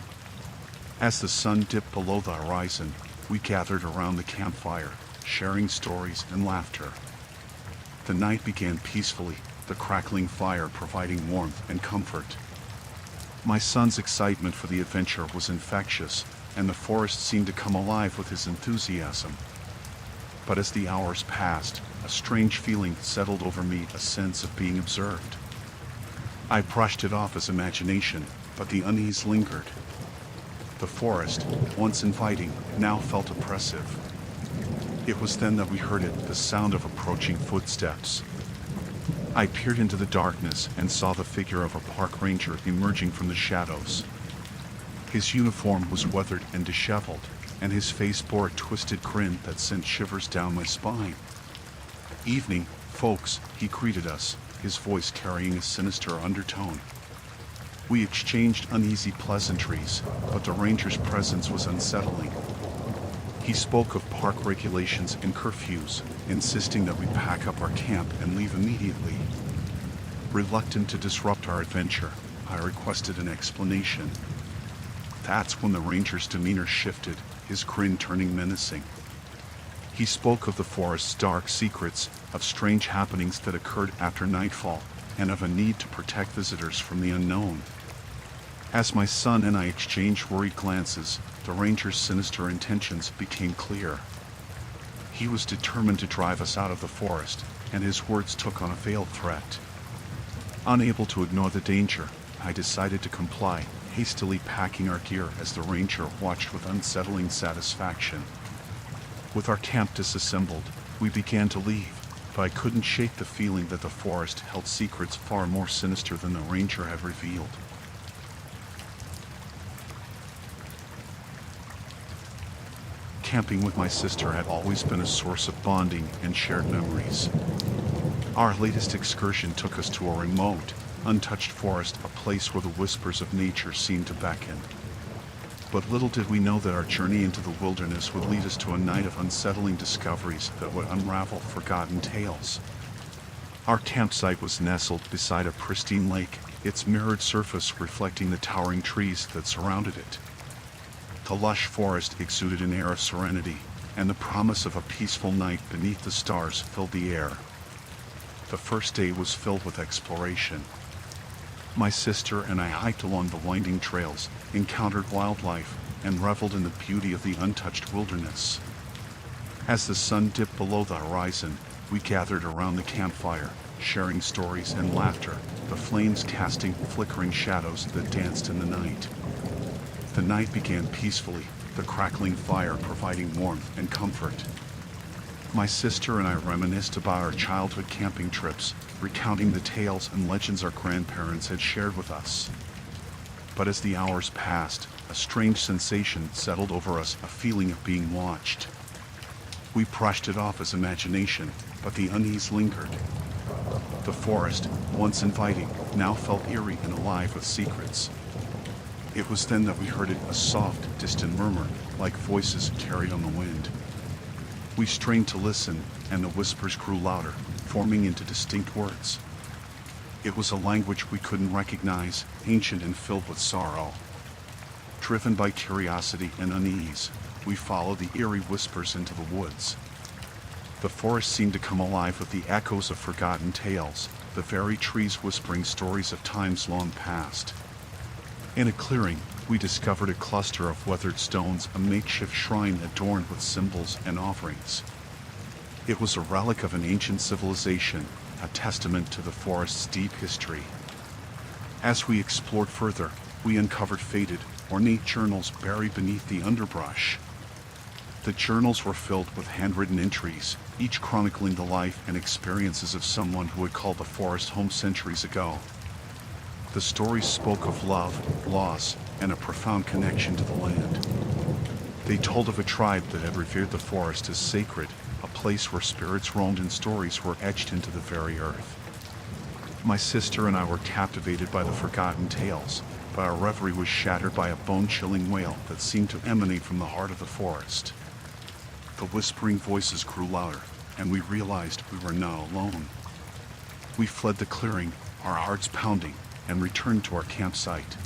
As the sun dipped below the horizon, we gathered around the campfire, sharing stories and laughter. The night began peacefully, the crackling fire providing warmth and comfort. My son's excitement for the adventure was infectious, and the forest seemed to come alive with his enthusiasm. But as the hours passed, a strange feeling settled over me, a sense of being observed. I brushed it off as imagination, but the unease lingered. The forest, once inviting, now felt oppressive. It was then that we heard it, the sound of approaching footsteps. I peered into the darkness and saw the figure of a park ranger emerging from the shadows. His uniform was weathered and disheveled, and his face bore a twisted grin that sent shivers down my spine. "Evening, folks," he greeted us, his voice carrying a sinister undertone. We exchanged uneasy pleasantries, but the ranger's presence was unsettling. He spoke of park regulations and curfews, insisting that we pack up our camp and leave immediately. Reluctant to disrupt our adventure, I requested an explanation. That's when the ranger's demeanor shifted, his grin turning menacing. He spoke of the forest's dark secrets, of strange happenings that occurred after nightfall, and of a need to protect visitors from the unknown. As my son and I exchanged worried glances, the ranger's sinister intentions became clear. He was determined to drive us out of the forest, and his words took on a veiled threat. Unable to ignore the danger, I decided to comply, hastily packing our gear as the ranger watched with unsettling satisfaction. With our camp disassembled, we began to leave, but I couldn't shake the feeling that the forest held secrets far more sinister than the ranger had revealed. Camping with my sister had always been a source of bonding and shared memories. Our latest excursion took us to a remote, untouched forest, a place where the whispers of nature seemed to beckon. But little did we know that our journey into the wilderness would lead us to a night of unsettling discoveries that would unravel forgotten tales. Our campsite was nestled beside a pristine lake, its mirrored surface reflecting the towering trees that surrounded it. The lush forest exuded an air of serenity, and the promise of a peaceful night beneath the stars filled the air. The first day was filled with exploration. My sister and I hiked along the winding trails, encountered wildlife, and reveled in the beauty of the untouched wilderness. As the sun dipped below the horizon, we gathered around the campfire, sharing stories and laughter, the flames casting flickering shadows that danced in the night. The night began peacefully, the crackling fire providing warmth and comfort. My sister and I reminisced about our childhood camping trips, recounting the tales and legends our grandparents had shared with us. But as the hours passed, a strange sensation settled over us, a feeling of being watched. We brushed it off as imagination, but the unease lingered. The forest, once inviting, now felt eerie and alive with secrets. It was then that we heard it, a soft, distant murmur, like voices carried on the wind. We strained to listen, and the whispers grew louder, forming into distinct words. It was a language we couldn't recognize, ancient and filled with sorrow. Driven by curiosity and unease, we followed the eerie whispers into the woods. The forest seemed to come alive with the echoes of forgotten tales, the very trees whispering stories of times long past. In a clearing, we discovered a cluster of weathered stones, a makeshift shrine adorned with symbols and offerings. It was a relic of an ancient civilization, a testament to the forest's deep history. As we explored further, we uncovered faded, ornate journals buried beneath the underbrush. The journals were filled with handwritten entries, each chronicling the life and experiences of someone who had called the forest home centuries ago. The stories spoke of love, loss, and a profound connection to the land. They told of a tribe that had revered the forest as sacred, a place where spirits roamed and stories were etched into the very earth. My sister and I were captivated by the forgotten tales, but our reverie was shattered by a bone-chilling wail that seemed to emanate from the heart of the forest. The whispering voices grew louder, and we realized we were not alone. We fled the clearing, our hearts pounding, and returned to our campsite.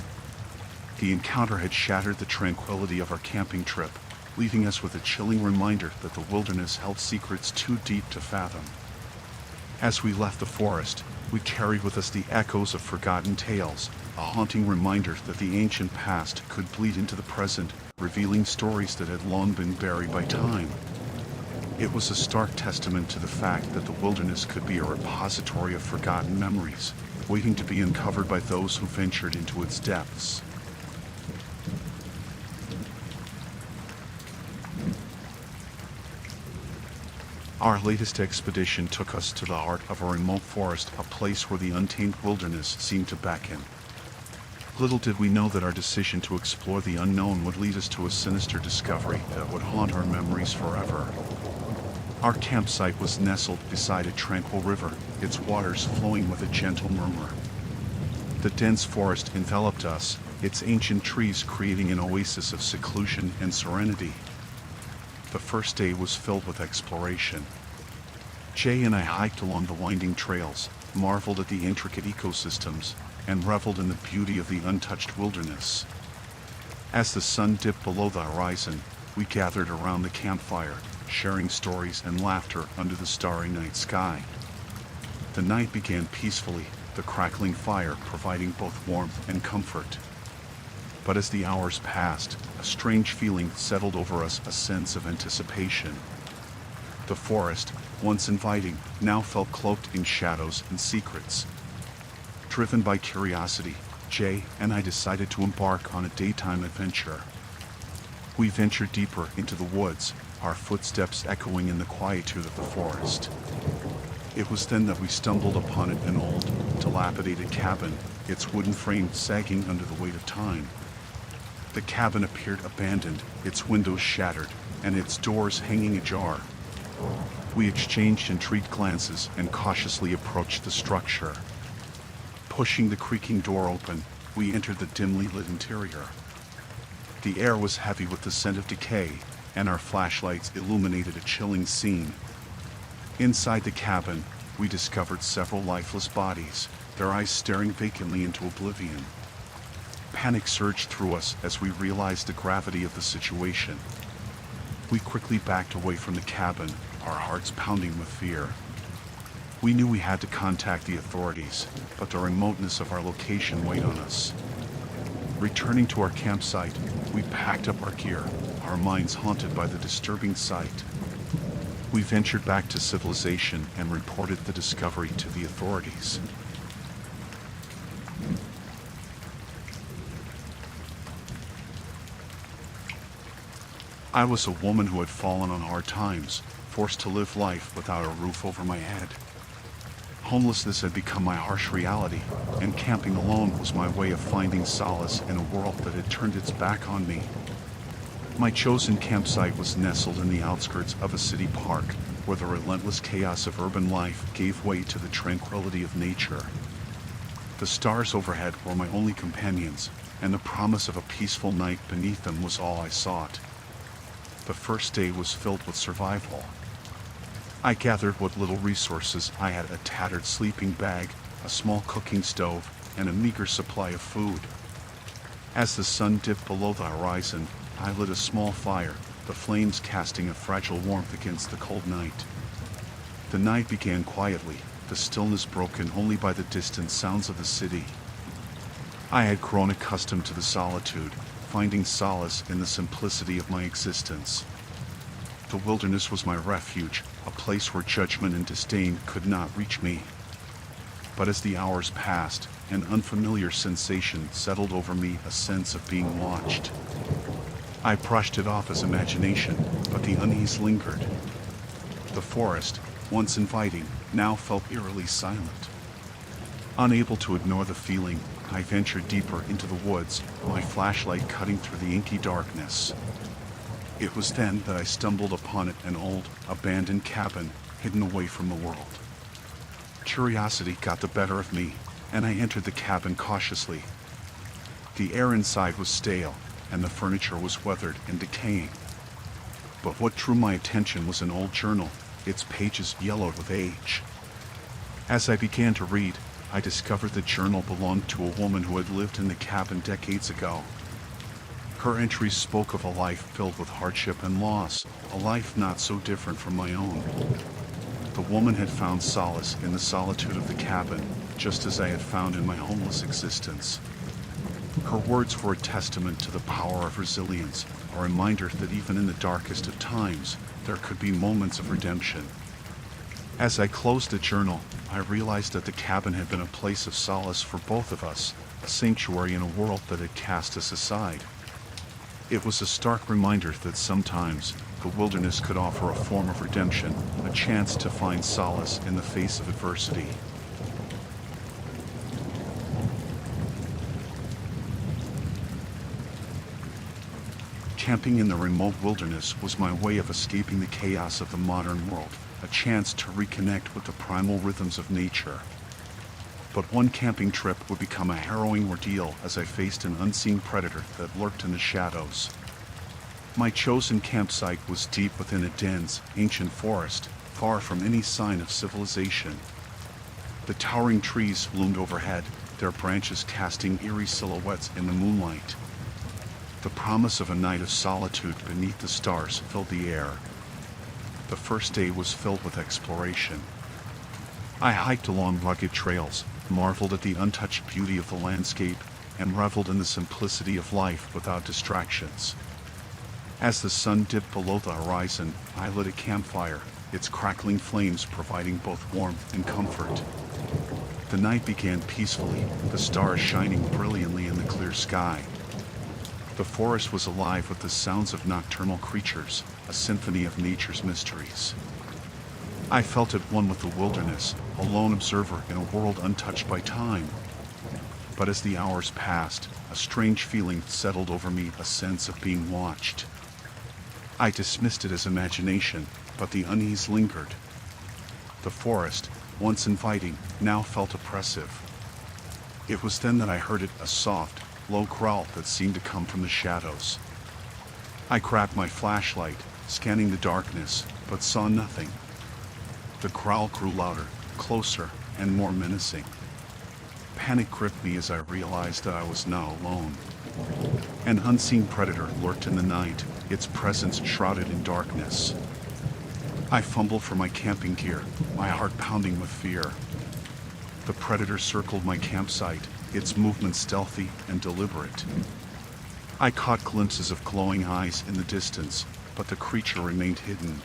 The encounter had shattered the tranquility of our camping trip, leaving us with a chilling reminder that the wilderness held secrets too deep to fathom. As we left the forest, we carried with us the echoes of forgotten tales, a haunting reminder that the ancient past could bleed into the present, revealing stories that had long been buried by time. It was a stark testament to the fact that the wilderness could be a repository of forgotten memories, waiting to be uncovered by those who ventured into its depths. Our latest expedition took us to the heart of a remote forest, a place where the untamed wilderness seemed to beckon. Little did we know that our decision to explore the unknown would lead us to a sinister discovery that would haunt our memories forever. Our campsite was nestled beside a tranquil river, its waters flowing with a gentle murmur. The dense forest enveloped us, its ancient trees creating an oasis of seclusion and serenity. The first day was filled with exploration. Jay and I hiked along the winding trails, marveled at the intricate ecosystems, and reveled in the beauty of the untouched wilderness. As the sun dipped below the horizon, we gathered around the campfire, sharing stories and laughter under the starry night sky. The night began peacefully, the crackling fire providing both warmth and comfort. But as the hours passed, a strange feeling settled over us, a sense of anticipation. The forest, once inviting, now felt cloaked in shadows and secrets. Driven by curiosity, Jay and I decided to embark on a daytime adventure. We ventured deeper into the woods, our footsteps echoing in the quietude of the forest. It was then that we stumbled upon an old, dilapidated cabin, its wooden frame sagging under the weight of time. The cabin appeared abandoned, its windows shattered, and its doors hanging ajar. We exchanged intrigued glances and cautiously approached the structure. Pushing the creaking door open, we entered the dimly lit interior. The air was heavy with the scent of decay, and our flashlights illuminated a chilling scene. Inside the cabin, we discovered several lifeless bodies, their eyes staring vacantly into oblivion. Panic surged through us as we realized the gravity of the situation. We quickly backed away from the cabin, our hearts pounding with fear. We knew we had to contact the authorities, but the remoteness of our location weighed on us. Returning to our campsite, we packed up our gear, our minds haunted by the disturbing sight. We ventured back to civilization and reported the discovery to the authorities. I was a woman who had fallen on hard times, forced to live life without a roof over my head. Homelessness had become my harsh reality, and camping alone was my way of finding solace in a world that had turned its back on me. My chosen campsite was nestled in the outskirts of a city park, where the relentless chaos of urban life gave way to the tranquility of nature. The stars overhead were my only companions, and the promise of a peaceful night beneath them was all I sought. The first day was filled with survival. I gathered what little resources I had: a tattered sleeping bag, a small cooking stove, and a meager supply of food. As the sun dipped below the horizon, I lit a small fire, the flames casting a fragile warmth against the cold night. The night began quietly, the stillness broken only by the distant sounds of the city. I had grown accustomed to the solitude, finding solace in the simplicity of my existence. The wilderness was my refuge, a place where judgment and disdain could not reach me. But as the hours passed, an unfamiliar sensation settled over me, a sense of being watched. I brushed it off as imagination, but the unease lingered. The forest, once inviting, now felt eerily silent. Unable to ignore the feeling, I ventured deeper into the woods, my flashlight cutting through the inky darkness. It was then that I stumbled upon an old, abandoned cabin hidden away from the world. Curiosity got the better of me, and I entered the cabin cautiously. The air inside was stale, and the furniture was weathered and decaying. But what drew my attention was an old journal, its pages yellowed with age. As I began to read, I discovered the journal belonged to a woman who had lived in the cabin decades ago. Her entries spoke of a life filled with hardship and loss, a life not so different from my own. The woman had found solace in the solitude of the cabin, just as I had found in my homeless existence. Her words were a testament to the power of resilience, a reminder that even in the darkest of times, there could be moments of redemption. As I closed the journal, I realized that the cabin had been a place of solace for both of us, a sanctuary in a world that had cast us aside. It was a stark reminder that sometimes the wilderness could offer a form of redemption, a chance to find solace in the face of adversity. Camping in the remote wilderness was my way of escaping the chaos of the modern world, a chance to reconnect with the primal rhythms of nature. But one camping trip would become a harrowing ordeal as I faced an unseen predator that lurked in the shadows. My chosen campsite was deep within a dense, ancient forest, far from any sign of civilization. The towering trees loomed overhead, their branches casting eerie silhouettes in the moonlight. The promise of a night of solitude beneath the stars filled the air. The first day was filled with exploration. I hiked along rugged trails, marveled at the untouched beauty of the landscape, and reveled in the simplicity of life without distractions. As the sun dipped below the horizon, I lit a campfire, its crackling flames providing both warmth and comfort. The night began peacefully, the stars shining brilliantly in the clear sky. The forest was alive with the sounds of nocturnal creatures, a symphony of nature's mysteries. I felt at one with the wilderness, a lone observer in a world untouched by time. But as the hours passed, a strange feeling settled over me, a sense of being watched. I dismissed it as imagination, but the unease lingered. The forest, once inviting, now felt oppressive. It was then that I heard it, a soft, low growl that seemed to come from the shadows. I grabbed my flashlight, scanning the darkness, but saw nothing. The growl grew louder, closer, and more menacing. Panic gripped me as I realized that I was now alone. An unseen predator lurked in the night, its presence shrouded in darkness. I fumbled for my camping gear, my heart pounding with fear. The predator circled my campsite, its movement stealthy and deliberate. I caught glimpses of glowing eyes in the distance, but the creature remained hidden.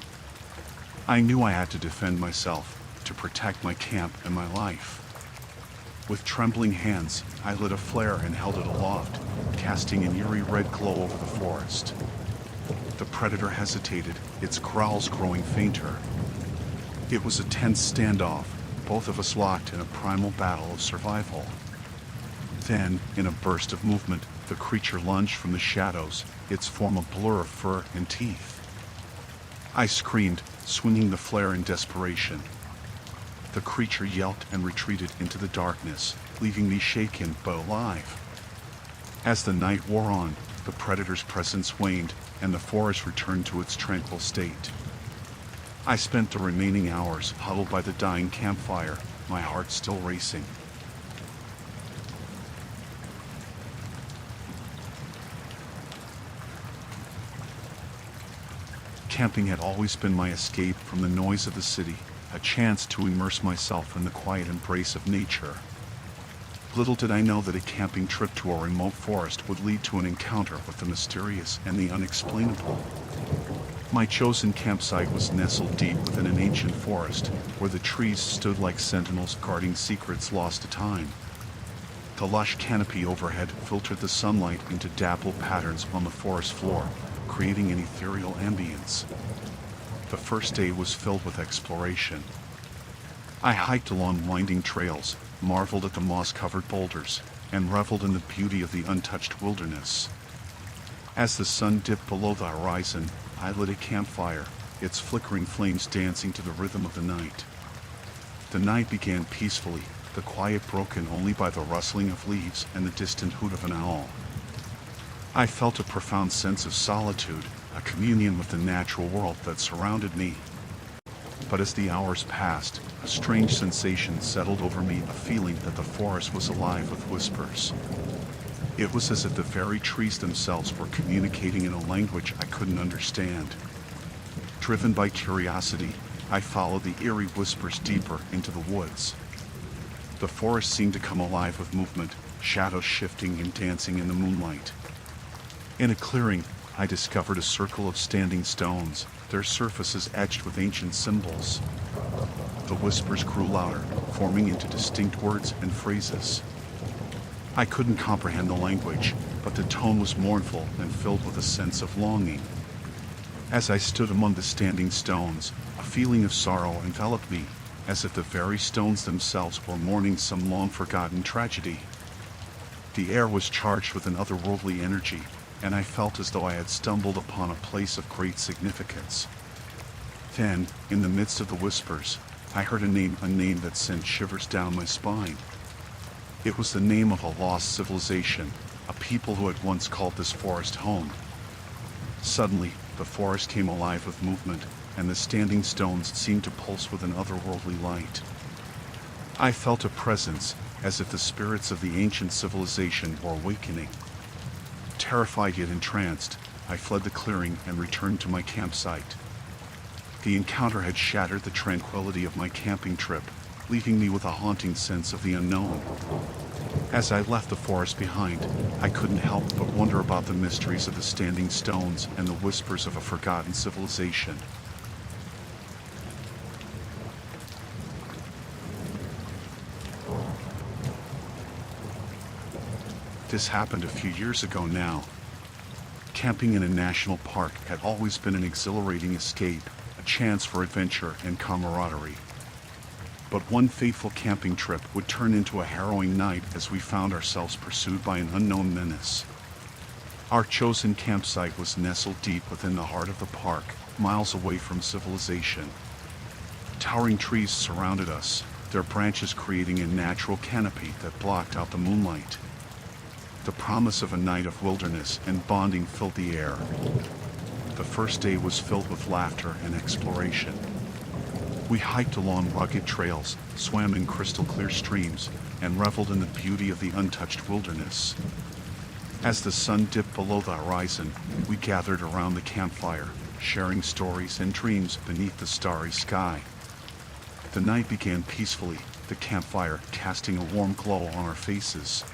I knew I had to defend myself, to protect my camp and my life. With trembling hands, I lit a flare and held it aloft, casting an eerie red glow over the forest. The predator hesitated, its growls growing fainter. It was a tense standoff, both of us locked in a primal battle of survival. Then, in a burst of movement, the creature lunged from the shadows, its form a blur of fur and teeth. I screamed, swinging the flare in desperation. The creature yelped and retreated into the darkness, leaving me shaken but alive. As the night wore on, the predator's presence waned, and the forest returned to its tranquil state. I spent the remaining hours huddled by the dying campfire, my heart still racing. Camping had always been my escape from the noise of the city, a chance to immerse myself in the quiet embrace of nature. Little did I know that a camping trip to a remote forest would lead to an encounter with the mysterious and the unexplainable. My chosen campsite was nestled deep within an ancient forest, where the trees stood like sentinels guarding secrets lost to time. The lush canopy overhead filtered the sunlight into dappled patterns on the forest floor, creating an ethereal ambience. The first day was filled with exploration. I hiked along winding trails, marveled at the moss-covered boulders, and reveled in the beauty of the untouched wilderness. As the sun dipped below the horizon, I lit a campfire, its flickering flames dancing to the rhythm of the night. The night began peacefully, the quiet broken only by the rustling of leaves and the distant hoot of an owl. I felt a profound sense of solitude, a communion with the natural world that surrounded me. But as the hours passed, a strange sensation settled over me, a feeling that the forest was alive with whispers. It was as if the very trees themselves were communicating in a language I couldn't understand. Driven by curiosity, I followed the eerie whispers deeper into the woods. The forest seemed to come alive with movement, shadows shifting and dancing in the moonlight. In a clearing, I discovered a circle of standing stones, their surfaces etched with ancient symbols. The whispers grew louder, forming into distinct words and phrases. I couldn't comprehend the language, but the tone was mournful and filled with a sense of longing. As I stood among the standing stones, a feeling of sorrow enveloped me, as if the very stones themselves were mourning some long-forgotten tragedy. The air was charged with an otherworldly energy, and I felt as though I had stumbled upon a place of great significance. Then, in the midst of the whispers, I heard a name that sent shivers down my spine. It was the name of a lost civilization, a people who had once called this forest home. Suddenly, the forest came alive with movement, and the standing stones seemed to pulse with an otherworldly light. I felt a presence, as if the spirits of the ancient civilization were awakening. Terrified yet entranced, I fled the clearing and returned to my campsite. The encounter had shattered the tranquility of my camping trip, leaving me with a haunting sense of the unknown. As I left the forest behind, I couldn't help but wonder about the mysteries of the standing stones and the whispers of a forgotten civilization. This happened a few years ago now. Camping in a national park had always been an exhilarating escape, a chance for adventure and camaraderie. But one fateful camping trip would turn into a harrowing night as we found ourselves pursued by an unknown menace. Our chosen campsite was nestled deep within the heart of the park, miles away from civilization. Towering trees surrounded us, their branches creating a natural canopy that blocked out the moonlight. The promise of a night of wilderness and bonding filled the air. The first day was filled with laughter and exploration. We hiked along rugged trails, swam in crystal-clear streams, and reveled in the beauty of the untouched wilderness. As the sun dipped below the horizon, we gathered around the campfire, sharing stories and dreams beneath the starry sky. The night began peacefully, the campfire casting a warm glow on our faces.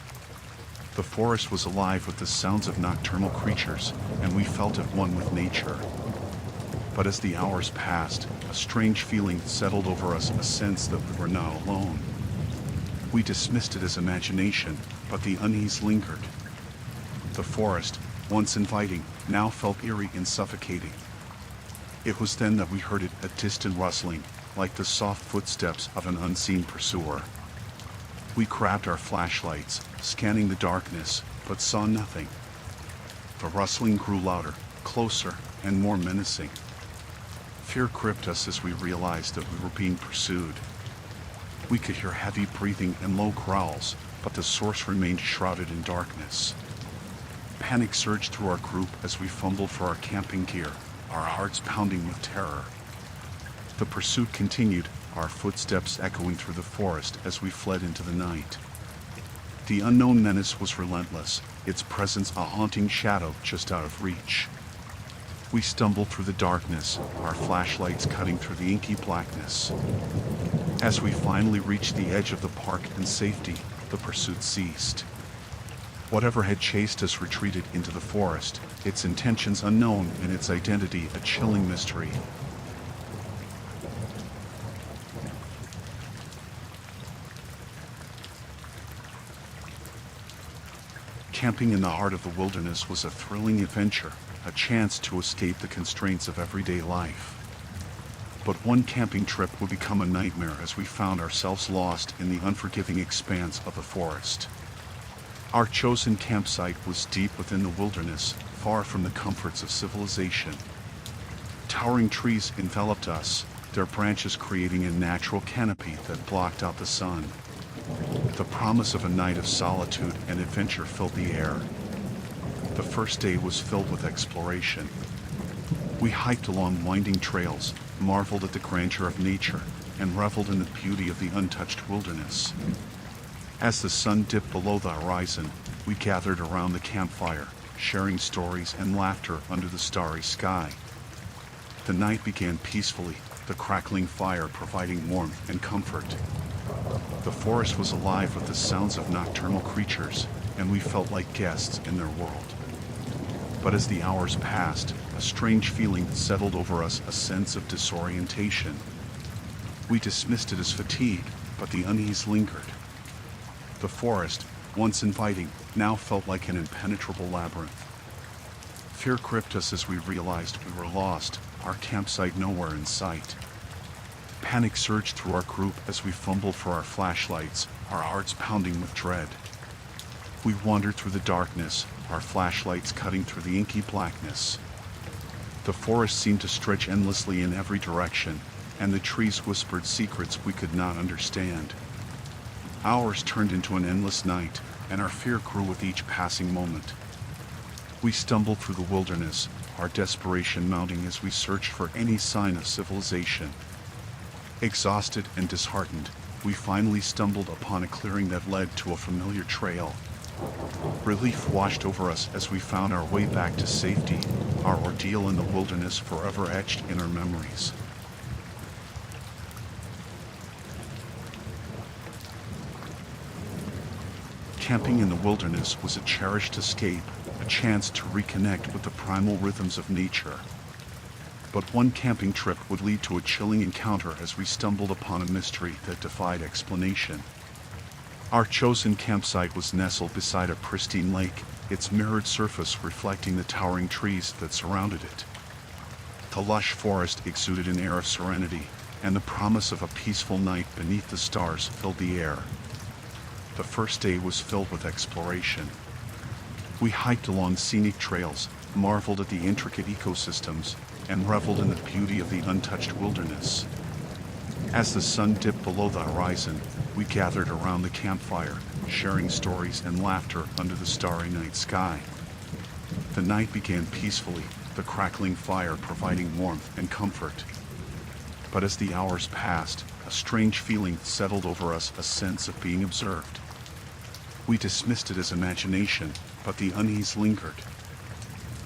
The forest was alive with the sounds of nocturnal creatures, and we felt at one with nature. But as the hours passed, a strange feeling settled over us, a sense that we were not alone. We dismissed it as imagination, but the unease lingered. The forest, once inviting, now felt eerie and suffocating. It was then that we heard a distant rustling, like the soft footsteps of an unseen pursuer. We grabbed our flashlights, scanning the darkness, but saw nothing. The rustling grew louder, closer, and more menacing. Fear gripped us as we realized that we were being pursued. We could hear heavy breathing and low growls, but the source remained shrouded in darkness. Panic surged through our group as we fumbled for our camping gear, our hearts pounding with terror. The pursuit continued, our footsteps echoing through the forest as we fled into the night. The unknown menace was relentless, its presence a haunting shadow just out of reach. We stumbled through the darkness, our flashlights cutting through the inky blackness. As we finally reached the edge of the park in safety, the pursuit ceased. Whatever had chased us retreated into the forest, its intentions unknown and its identity a chilling mystery. Camping in the heart of the wilderness was a thrilling adventure, a chance to escape the constraints of everyday life. But one camping trip would become a nightmare as we found ourselves lost in the unforgiving expanse of the forest. Our chosen campsite was deep within the wilderness, far from the comforts of civilization. Towering trees enveloped us, their branches creating a natural canopy that blocked out the sun. The promise of a night of solitude and adventure filled the air. The first day was filled with exploration. We hiked along winding trails, marveled at the grandeur of nature, and reveled in the beauty of the untouched wilderness. As the sun dipped below the horizon, we gathered around the campfire, sharing stories and laughter under the starry sky. The night began peacefully, the crackling fire providing warmth and comfort. The forest was alive with the sounds of nocturnal creatures, and we felt like guests in their world. But as the hours passed, a strange feeling settled over us, a sense of disorientation. We dismissed it as fatigue, but the unease lingered. The forest, once inviting, now felt like an impenetrable labyrinth. Fear gripped us as we realized we were lost, our campsite nowhere in sight. Panic surged through our group as we fumbled for our flashlights, our hearts pounding with dread. We wandered through the darkness, our flashlights cutting through the inky blackness. The forest seemed to stretch endlessly in every direction, and the trees whispered secrets we could not understand. Hours turned into an endless night, and our fear grew with each passing moment. We stumbled through the wilderness, our desperation mounting as we searched for any sign of civilization. Exhausted and disheartened, we finally stumbled upon a clearing that led to a familiar trail. Relief washed over us as we found our way back to safety, our ordeal in the wilderness forever etched in our memories. Camping in the wilderness was a cherished escape, a chance to reconnect with the primal rhythms of nature. But one camping trip would lead to a chilling encounter as we stumbled upon a mystery that defied explanation. Our chosen campsite was nestled beside a pristine lake, its mirrored surface reflecting the towering trees that surrounded it. The lush forest exuded an air of serenity, and the promise of a peaceful night beneath the stars filled the air. The first day was filled with exploration. We hiked along scenic trails, marveled at the intricate ecosystems, and reveled in the beauty of the untouched wilderness. As the sun dipped below the horizon, we gathered around the campfire, sharing stories and laughter under the starry night sky. The night began peacefully, the crackling fire providing warmth and comfort. But as the hours passed, a strange feeling settled over us, a sense of being observed. We dismissed it as imagination, but the unease lingered.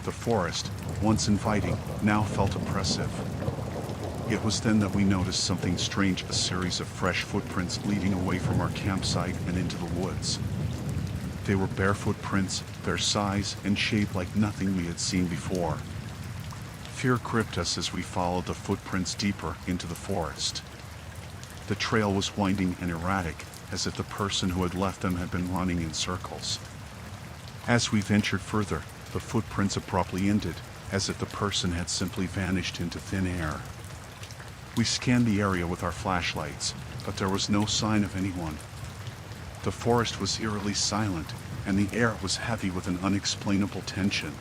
The forest, once inviting, now felt oppressive. It was then that we noticed something strange, a series of fresh footprints leading away from our campsite and into the woods. They were barefoot prints, their size and shape like nothing we had seen before. Fear gripped us as we followed the footprints deeper into the forest. The trail was winding and erratic, as if the person who had left them had been running in circles. As we ventured further, the footprints abruptly ended, as if the person had simply vanished into thin air. We scanned the area with our flashlights, but there was no sign of anyone. The forest was eerily silent, and the air was heavy with an unexplainable tension.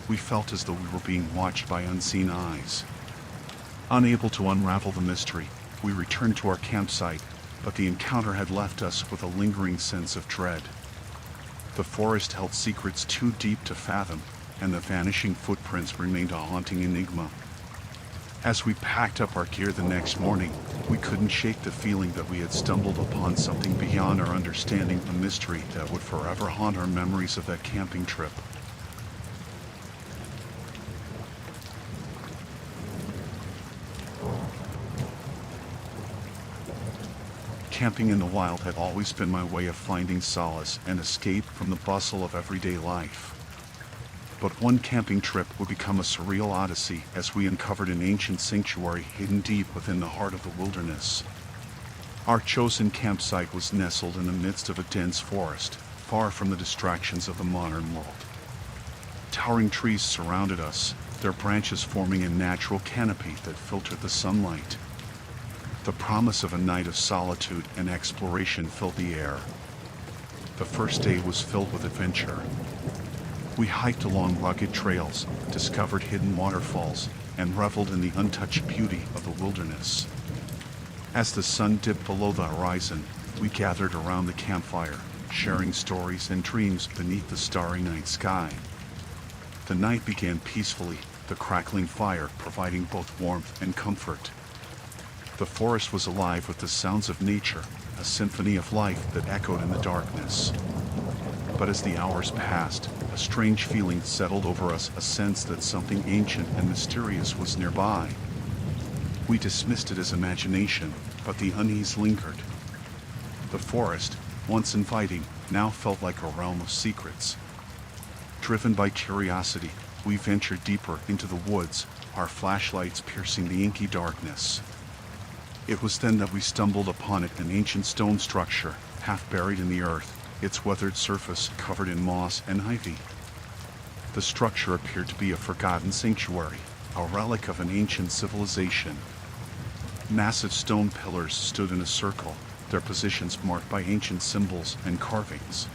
We felt as though we were being watched by unseen eyes. Unable to unravel the mystery, we returned to our campsite, but the encounter had left us with a lingering sense of dread. The forest held secrets too deep to fathom, and the vanishing footprints remained a haunting enigma. As we packed up our gear the next morning, we couldn't shake the feeling that we had stumbled upon something beyond our understanding, a mystery that would forever haunt our memories of that camping trip. Camping in the wild had always been my way of finding solace and escape from the bustle of everyday life. But one camping trip would become a surreal odyssey as we uncovered an ancient sanctuary hidden deep within the heart of the wilderness. Our chosen campsite was nestled in the midst of a dense forest, far from the distractions of the modern world. Towering trees surrounded us, their branches forming a natural canopy that filtered the sunlight. The promise of a night of solitude and exploration filled the air. The first day was filled with adventure. We hiked along rugged trails, discovered hidden waterfalls, and reveled in the untouched beauty of the wilderness. As the sun dipped below the horizon, we gathered around the campfire, sharing stories and dreams beneath the starry night sky. The night began peacefully, the crackling fire providing both warmth and comfort. The forest was alive with the sounds of nature, a symphony of life that echoed in the darkness. But as the hours passed, a strange feeling settled over us, a sense that something ancient and mysterious was nearby. We dismissed it as imagination, but the unease lingered. The forest, once inviting, now felt like a realm of secrets. Driven by curiosity, we ventured deeper into the woods, our flashlights piercing the inky darkness. It was then that we stumbled upon an ancient stone structure, half buried in the earth, its weathered surface covered in moss and ivy. The structure appeared to be a forgotten sanctuary, a relic of an ancient civilization. Massive stone pillars stood in a circle, their positions marked by ancient symbols and carvings.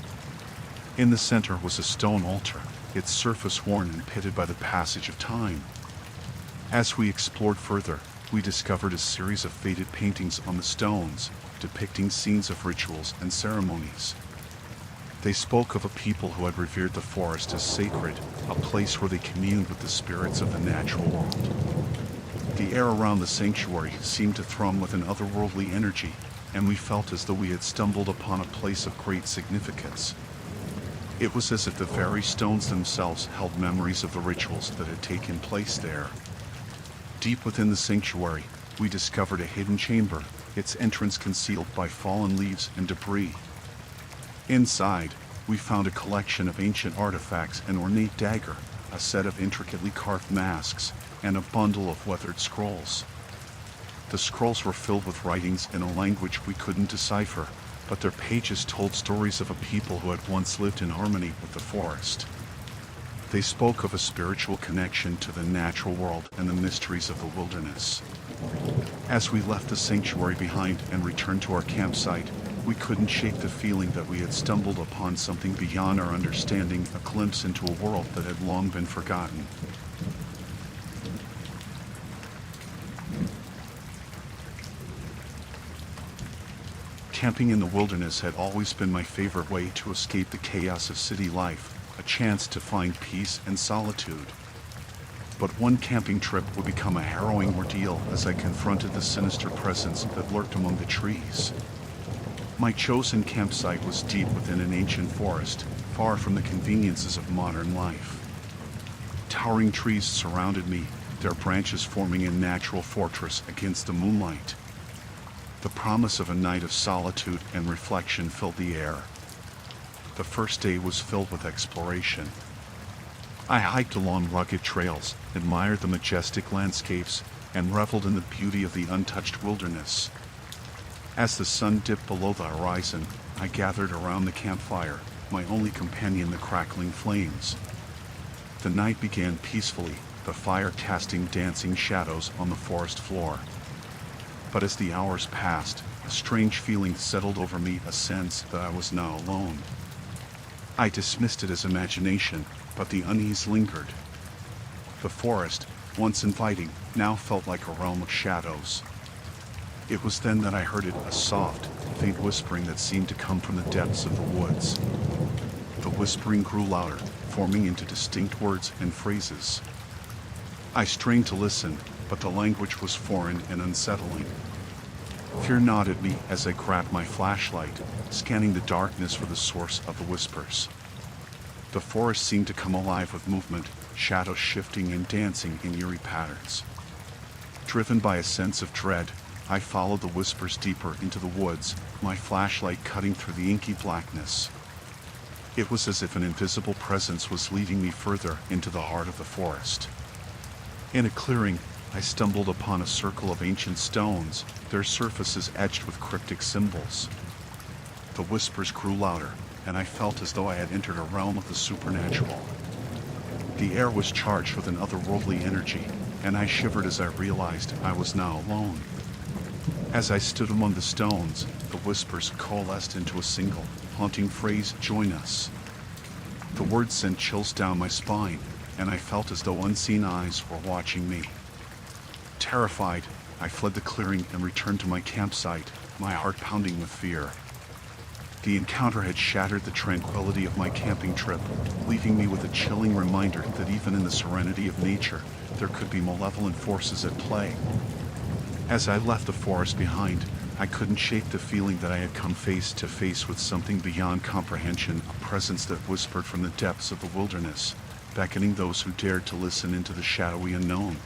In the center was a stone altar, its surface worn and pitted by the passage of time. As we explored further, we discovered a series of faded paintings on the stones, depicting scenes of rituals and ceremonies. They spoke of a people who had revered the forest as sacred, a place where they communed with the spirits of the natural world. The air around the sanctuary seemed to thrum with an otherworldly energy, and we felt as though we had stumbled upon a place of great significance. It was as if the very stones themselves held memories of the rituals that had taken place there. Deep within the sanctuary, we discovered a hidden chamber, its entrance concealed by fallen leaves and debris. Inside, we found a collection of ancient artifacts, an ornate dagger, a set of intricately carved masks, and a bundle of weathered scrolls. The scrolls were filled with writings in a language we couldn't decipher, but their pages told stories of a people who had once lived in harmony with the forest. They spoke of a spiritual connection to the natural world and the mysteries of the wilderness. As we left the sanctuary behind and returned to our campsite, we couldn't shake the feeling that we had stumbled upon something beyond our understanding, a glimpse into a world that had long been forgotten. Camping in the wilderness had always been my favorite way to escape the chaos of city life, a chance to find peace and solitude. But one camping trip would become a harrowing ordeal as I confronted the sinister presence that lurked among the trees. My chosen campsite was deep within an ancient forest, far from the conveniences of modern life. Towering trees surrounded me, their branches forming a natural fortress against the moonlight. The promise of a night of solitude and reflection filled the air. The first day was filled with exploration. I hiked along rugged trails, admired the majestic landscapes, and reveled in the beauty of the untouched wilderness. As the sun dipped below the horizon, I gathered around the campfire, my only companion the crackling flames. The night began peacefully, the fire casting dancing shadows on the forest floor. But as the hours passed, a strange feeling settled over me, a sense that I was not alone. I dismissed it as imagination, but the unease lingered. The forest, once inviting, now felt like a realm of shadows. It was then that I heard it, a soft, faint whispering that seemed to come from the depths of the woods. The whispering grew louder, forming into distinct words and phrases. I strained to listen, but the language was foreign and unsettling. Fear gnawed at me as I grabbed my flashlight, scanning the darkness for the source of the whispers. The forest seemed to come alive with movement, shadows shifting and dancing in eerie patterns. Driven by a sense of dread, I followed the whispers deeper into the woods, my flashlight cutting through the inky blackness. It was as if an invisible presence was leading me further into the heart of the forest. In a clearing, I stumbled upon a circle of ancient stones, their surfaces etched with cryptic symbols. The whispers grew louder, and I felt as though I had entered a realm of the supernatural. The air was charged with an otherworldly energy, and I shivered as I realized I was now alone. As I stood among the stones, the whispers coalesced into a single, haunting phrase, "Join us." The words sent chills down my spine, and I felt as though unseen eyes were watching me. Terrified, I fled the clearing and returned to my campsite, my heart pounding with fear. The encounter had shattered the tranquility of my camping trip, leaving me with a chilling reminder that even in the serenity of nature, there could be malevolent forces at play. As I left the forest behind, I couldn't shake the feeling that I had come face to face with something beyond comprehension, a presence that whispered from the depths of the wilderness, beckoning those who dared to listen into the shadowy unknown.